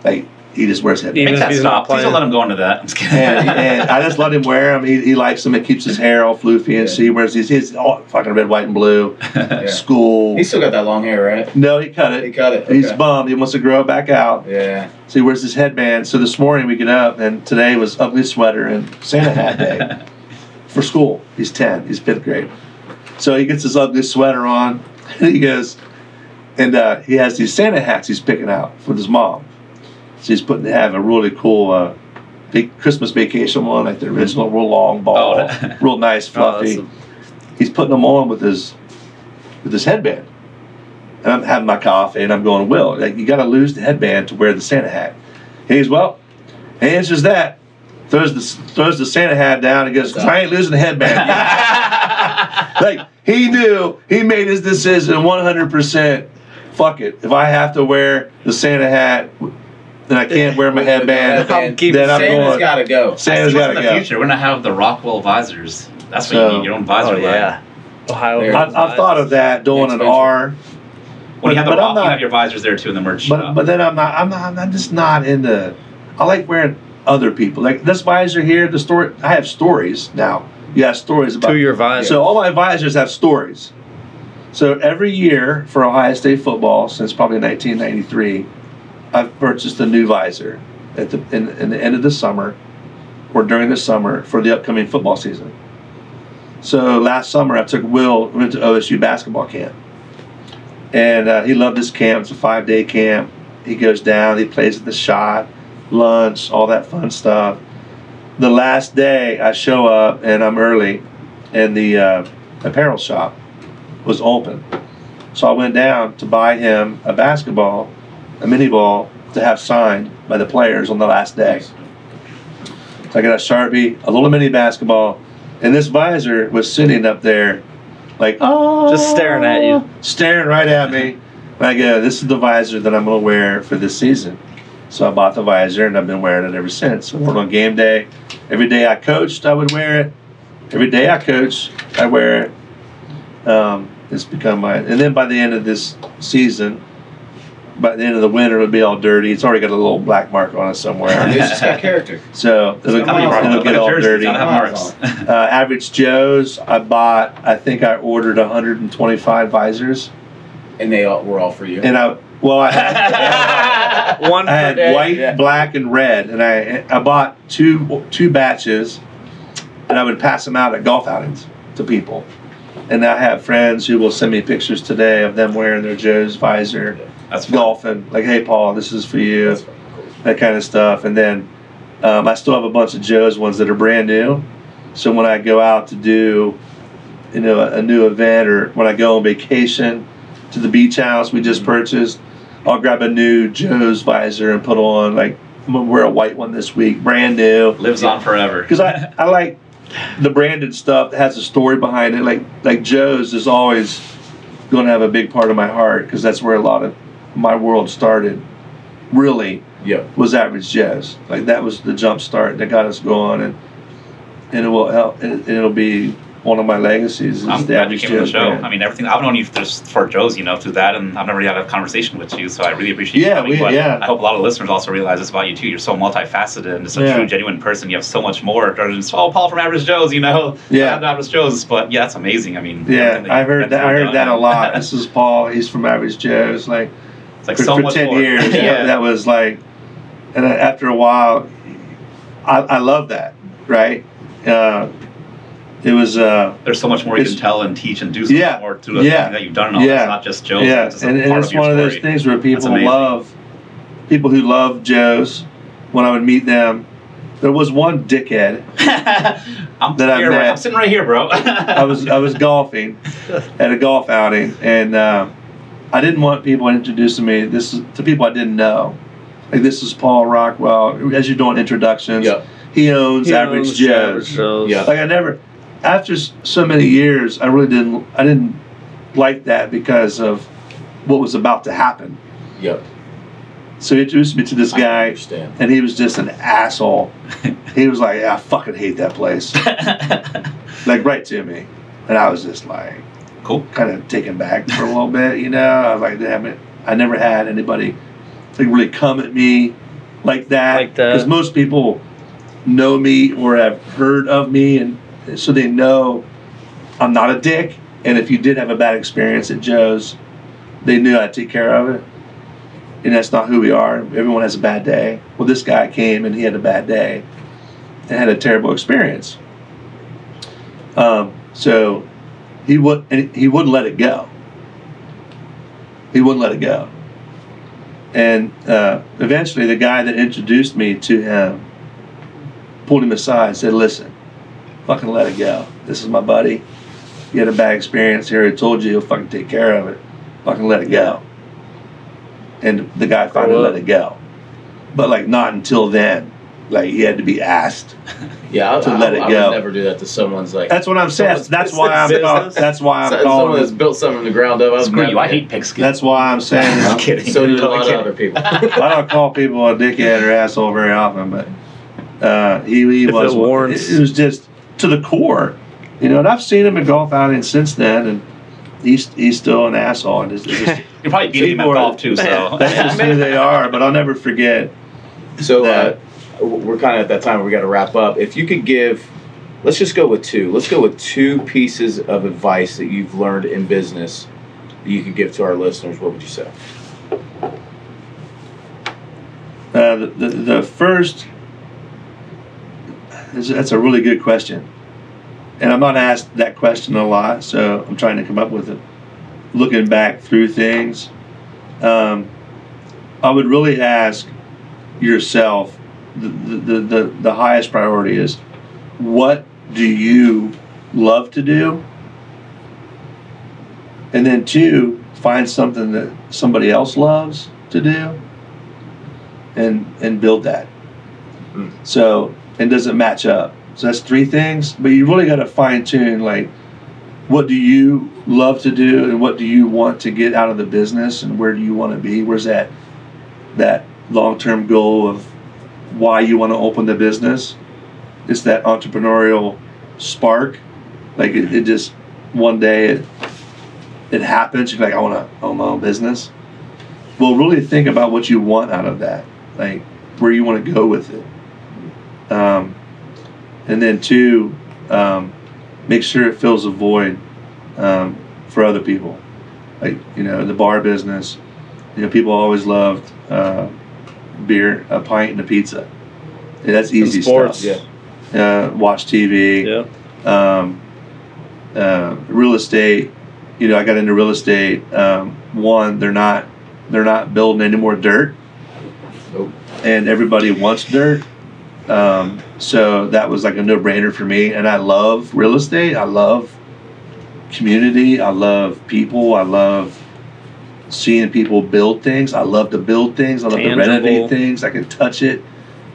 Like he just wears headbands. Even Make if that he's stop. not Please don't playing. let him go into that. I'm just kidding. And I just let him wear them. He likes them. It keeps his hair all floofy, and so he wears these. He's all fucking red, white, and blue. Yeah. School. He's still got that long hair, right? No, he cut it. He cut it. He's Okay. bummed. He wants to grow it back out. Yeah. So he wears this headband. So this morning we get up, and today was ugly sweater and Santa hat day for school. He's 10. He's 5th grade. So he gets his ugly sweater on, and he goes, and he has these Santa hats he's picking out with his mom. So he's putting to have a really cool big Christmas vacation one, like the original, real long ball, Oh. real nice, fluffy. He's putting them on with his headband. And I'm having my coffee, and I'm going, Will, like, you got to lose the headband to wear the Santa hat. He goes, well, he answers that, throws the Santa hat down, and goes, I ain't losing the headband. Like, he knew, he made his decision 100%. Fuck it. If I have to wear the Santa hat, then I can't wear my headband. Then I'm Santa's going. got to go. Santa's got to in the go. future, we're gonna have the Rockwell visors. That's what So- you need, your own visor. Oh yeah. Ohio. There. I've thought of that, doing an R. When you have the But I'm Rock, you not- have your visors there too in the merch shop. But then I'm just not into. I like wearing other people. Like this visor here, the story. I have stories now. You have stories about. To your visor. So all my visors have stories. So every year for Ohio State football, since probably 1993, I've purchased a new visor in the end of the summer, or during the summer for the upcoming football season. So last summer I took Will, went to OSU basketball camp. And he loved this camp. It's a 5-day camp. He goes down, he plays at the shot, lunch, all that fun stuff. The last day I show up and I'm early, and the apparel shop was open. So I went down to buy him a basketball, a mini ball, to have signed by the players on the last day. So I got a Sharpie, a little mini basketball, and this visor was sitting up there like, oh, Just staring at you. staring right at me. And I go, this is the visor that I'm going to wear for this season. So I bought the visor, and I've been wearing it ever since. So on game day, every day I coached, I would wear it. Every day I coach, I wear it. It's become my, and then by the end of this season, by the end of the winter, it'll be all dirty. It's already got a little black mark on it somewhere. It's just got character. So it'll get all dirty. Gotta have marks. Average Joe's, I think I ordered 125 visors. And they were all for you. And I had One per had day. white, Yeah. black, and red, and I bought two batches, and I would pass them out at golf outings to people. And I have friends who will send me pictures today of them wearing their Joe's visor, That's fun. golfing. Like, hey, Paul, this is for you, That's fucking cool. that kind of stuff. And then I still have a bunch of Joe's ones that are brand new. So when I go out to do, a new event, or when I go on vacation to the beach house we just purchased, I'll grab a new Joe's visor and put on, like, I'm gonna wear a white one this week, brand new. Lives on forever. Because I like the branded stuff that has a story behind it. Like Joe's is always going to have a big part of my heart, because that's where a lot of my world started. Really, Yep. was Average Joe's. Like, that was the jump start that got us going, and it will help. And it'll be one of my legacies. Is I'm the glad you Average came on the Joe's show. brand. I mean, everything I've known you for Joe's, through that, and I've never really had a conversation with you, so I really appreciate you Yeah, coming. But yeah. I hope a lot of listeners also realize this about you too. You're so multifaceted and just a Yeah. true, genuine person. You have so much more other than just, Paul from Average Joe's, Yeah. Average Joe's. But yeah, that's amazing. I mean, Yeah, everything I you've heard been that. I through heard and that a done. lot. This is Paul. He's from Average Joe's. Like, It's like for, so for much 10 more. years. Yeah. That was like, and after a while, I love that. Right? It was. There's so much more you It's- can tell and teach and do so Yeah. much more to the Yeah. thing that you've done. And all Yeah. It's not just Joe's. Yeah, It's just a and part it's of your one of those story. things where people amazing. people who love Joe's, when I would meet them, there was one dickhead. I'm that I here, met. I'm sitting right here, bro. I was golfing at a golf outing, and I didn't want people introducing me to people I didn't know. Like, this is Paul Rockwell. As you're doing introductions, Yep. he owns Average Joe's. Yeah. Like, I never, after so many years, I didn't like that because of what was about to happen. Yep. So he introduced me to this guy, understand. and he was just an asshole. He was like, yeah, I fucking hate that place. Like, right to me. And I was just like, Cool. kind of taken back for a little bit, you know. I was like, damn it. I never had anybody like really come at me like that. Because most people know me or have heard of me, and so they know I'm not a dick. And if you did have a bad experience at Joe's, they knew I'd take care of it. And that's not who we are. Everyone has a bad day. Well, this guy came and he had a bad day and had a terrible experience. So he wouldn't let it go. He wouldn't let it go. And eventually the guy that introduced me to him pulled him aside and said, listen, fucking let it go. This is my buddy. He had a bad experience here. He told you he'll fucking take care of it. Fucking let it go. And the guy finally let it go. But like not until then. Like he had to be asked Yeah, to let it I go. would never do that to someone's like. That's what I'm saying. That's why I'm calling. Someone that's built something from the ground up. Screw you, I hate pigskin. That's why I'm saying. I'm kidding. So do a Totally lot kidding. of other people. I don't call people a dickhead or asshole very often, but he was. It was just to the core, you know. And I've seen him at golf outings since then, and he's still an asshole. And it's just, You're probably beating him at golf too, so. that's just who they are. But I'll never forget. So we're kind of at that time where we got to wrap up. If you could give, let's just go with two. Let's go with two pieces of advice that you've learned in business that you could give to our listeners. What would you say? The first, that's a really good question. And I'm not asked that question a lot, so I'm trying to come up with it. Looking back through things, I would really ask yourself, the highest priority is, what do you love to do? And then two, find something that somebody else loves to do and build that. So, and does it match up? So that's three things, but you really got to fine tune, like, what do you love to do and what do you want to get out of the business and where do you want to be? Where's that long-term goal of why you want to open the business? It's that entrepreneurial spark. Like it just, one day it happens. You're like, I want to own my own business. Well, really think about what you want out of that, like where you want to go with it. And then two, make sure it fills a void for other people. Like, you know, the bar business, you know, people always loved beer, a pint, and a pizza. Yeah, that's easy sports, stuff. Yeah. Watch TV. Yeah. Real estate. You know, I got into real estate. One, they're not building any more dirt. Nope. And everybody wants dirt. So that was like a no-brainer for me. And I love real estate. I love community. I love people. I love seeing people build things. I love to build things. I love to renovate things. I can touch it.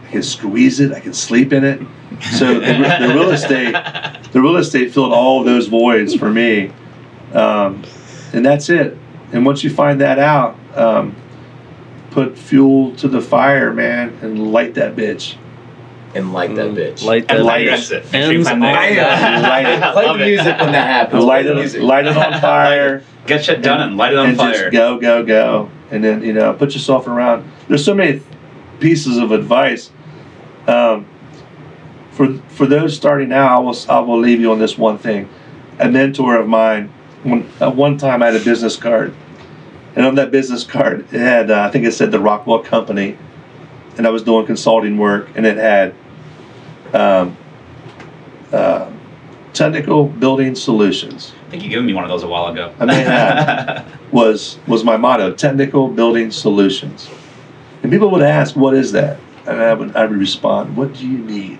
I can squeeze it. I can sleep in it. So the real estate filled all of those voids for me. And that's it. And once you find that out, put fuel to the fire, man, and light that bitch. And light that bitch. Light that That's bitch. it. Make sure you find Light that. Play the music when that happens. Light it on fire. Get shit done and light it on and fire. just go. And then, you know, put yourself around. There's so many pieces of advice. For those starting out, I will leave you on this one thing. A mentor of mine, one time I had a business card. And on that business card, it had, I think it said the Rockwell Company. And I was doing consulting work, and it had technical building solutions. I think you gave me one of those a while ago. I may have. was my motto, technical building solutions. And people would ask, what is that? And I would respond, what do you need?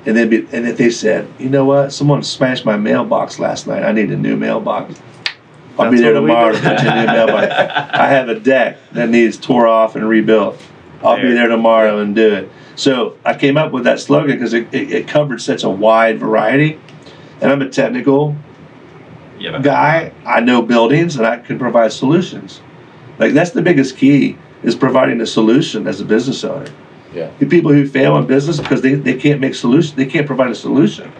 And if they said, you know what, someone smashed my mailbox last night, I need a new mailbox. I'll be there tomorrow to put you in the mailbox. I have a deck that needs tore off and rebuilt. I'll be there tomorrow and do it. So I came up with that slogan because it covered such a wide variety. And I'm a technical guy. I know buildings and I can provide solutions. Like that's the biggest key is providing a solution as a business owner. Yeah. The people who fail in business because they can't make solution, they can't provide a solution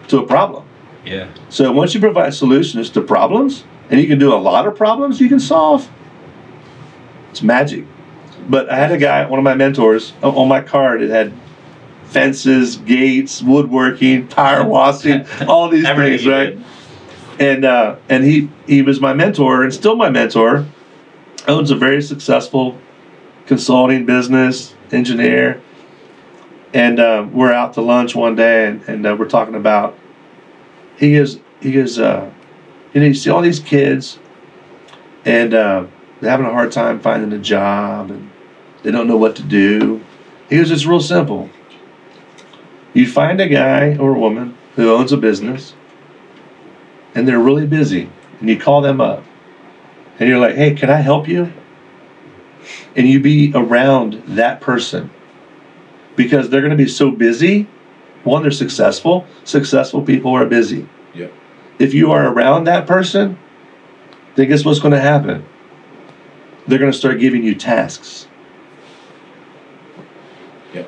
to a problem. Yeah. So once you provide solutions to problems, and you can do a lot of problems you can solve, it's magic. But I had a guy, one of my mentors, on my card, it had fences, gates, woodworking, power washing, all these things, right? And he was my mentor and still my mentor. Owns a very successful consulting business, engineer. And we're out to lunch one day and we're talking about, he goes, you see all these kids and they're having a hard time finding a job and they don't know what to do. He goes, it's real simple. You find a guy or a woman who owns a business and they're really busy and you call them up and you're like, hey, can I help you? And you be around that person because they're going to be so busy. One, they're successful. Successful people are busy. Yeah. If you are around that person, then guess what's going to happen? They're going to start giving you tasks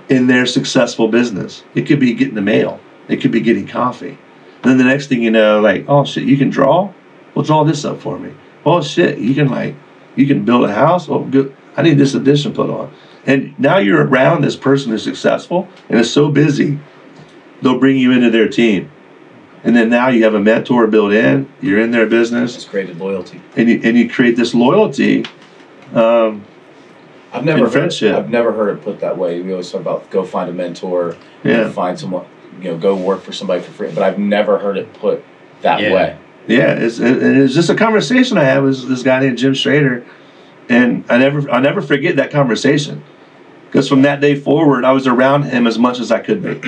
in their successful business. It could be getting the mail. It could be getting coffee. And then the next thing you know, like, oh shit, you can draw? Well, draw this up for me. Oh shit, you can build a house? Oh, good. I need this addition put on. And now you're around this person who's successful and is so busy, they'll bring you into their team. And then now you have a mentor built in, you're in their business. It's created loyalty. And you create this loyalty. I've never heard it put that way. We always talk about go find a mentor, find someone, go work for somebody for free. But I've never heard it put that way. Yeah, it's just a conversation I had with this guy named Jim Schrader, and I never forget that conversation, because from that day forward, I was around him as much as I could be.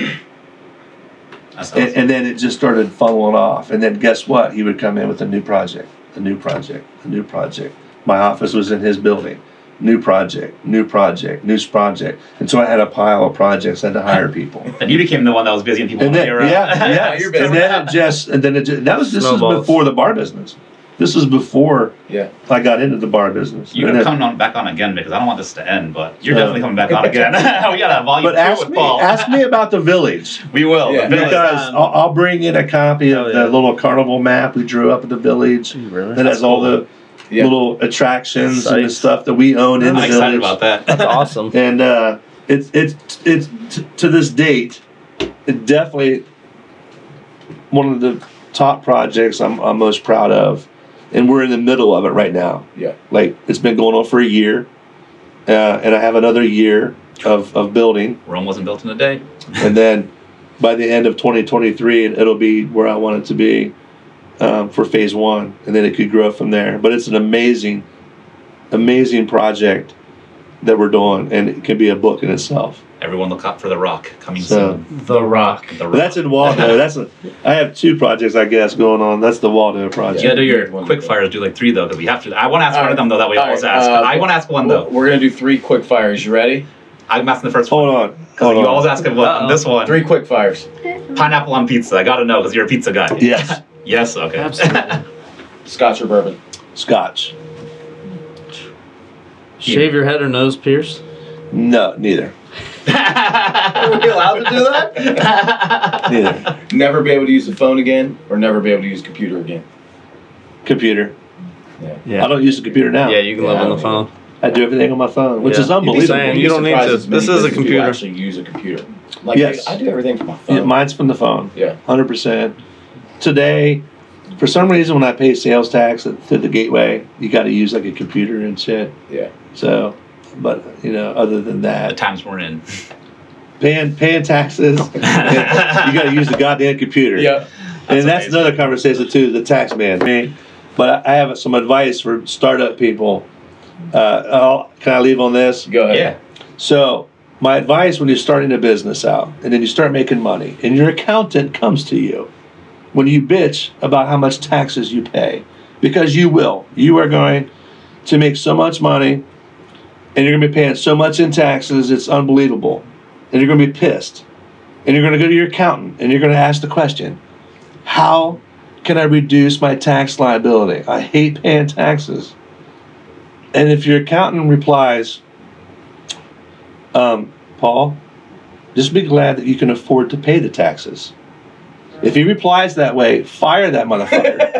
And then it just started funneling off. And then guess what? He would come in with a new project, a new project, a new project. My office was in his building. New project, new project, new project. And so I had a pile of projects. I had to hire people. And you became the one that was busy and people wanted you around. Yeah. You're busy. This was before the bar business. This was before I got into the bar business. You can come back on again because I don't want this to end, but you're definitely coming back on again. We got a volume 2 with Paul. Ask me about the village. We will. Yeah. Because I'll bring in a copy of the little carnival map we drew up at the village. Really? That has all the little attractions and the stuff that we own in the village. I'm excited about that. That's awesome. And it's to this date, it definitely one of the top projects I'm most proud of. And we're in the middle of it right now. Yeah. Like, it's been going on for a year. And I have another year of building. Rome wasn't built in a day. And then by the end of 2023, it'll be where I want it to be for phase 1. And then it could grow from there. But it's an amazing, amazing project that we're doing. And it can be a book in itself. Everyone look up for The Rock coming soon. The Rock. That's in Waldo. I have 2 projects, I guess, going on. That's the Waldo project. You gotta do your quick fires. Do like 3 though, because we have to. I want to ask one of them though. That we always ask. I want to ask one though. We're gonna do 3 quick fires. You ready? I'm asking the first one. Hold on. You always ask on this one. 3 quick fires. Pineapple on pizza. I gotta know because you're a pizza guy. Yes. Yes. Okay. Absolutely. Scotch or bourbon? Scotch. Shave your head or nose pierced? No, neither. Are we allowed to do that? Neither. Never be able to use the phone again, or never be able to use a computer again? Computer. Yeah. I don't use a computer now. Yeah, you can live on the phone. I do everything on my phone, which is unbelievable. Saying, you don't need to. This is a computer. Actually use a computer. Like, yes. I do everything from my phone. Yeah, mine's from the phone. Yeah. 100%. Today, for some reason, when I pay sales tax through the gateway, you got to use like a computer and shit. Yeah. So, but other than that, the times we're in, paying taxes, you got to use the goddamn computer. Yeah. And that's another conversation too. The tax man. But I have some advice for startup people. Can I leave on this? Go ahead. Yeah. So my advice when you're starting a business out, and then you start making money, and your accountant comes to you when you bitch about how much taxes you pay, because you will. You are going to make so much money, and you're going to be paying so much in taxes, it's unbelievable. And you're going to be pissed. And you're going to go to your accountant, and you're going to ask the question, how can I reduce my tax liability? I hate paying taxes. And if your accountant replies, Paul, just be glad that you can afford to pay the taxes. If he replies that way, fire that motherfucker.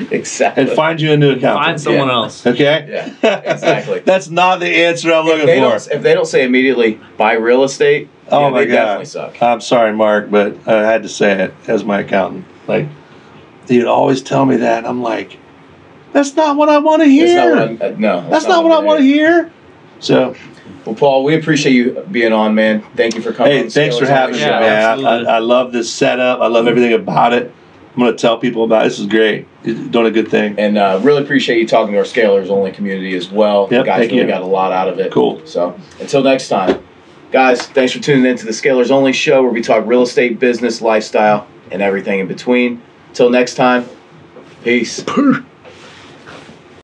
Exactly. And find you a new accountant. Find someone else. Okay? Yeah, exactly. That's not the answer I'm looking for. If they don't say immediately, buy real estate, Oh my they God. definitely suck. I'm sorry, Mark, but I had to say it as my accountant. Like, he'd always tell me that. And I'm like, that's not what I want to hear. That's not what I want to hear. So, well, Paul, we appreciate you being on, man. Thank you for coming. hey, thanks for having me, man. I love this setup. I love everything about it. I'm going to tell people about it. This is great. You're doing a good thing. And really appreciate you talking to our Scalers Only community as well. Yep, You guys really got a lot out of it. Cool. So until next time, guys, thanks for tuning in to the Scalers Only show where we talk real estate, business, lifestyle, and everything in between. Until next time, peace.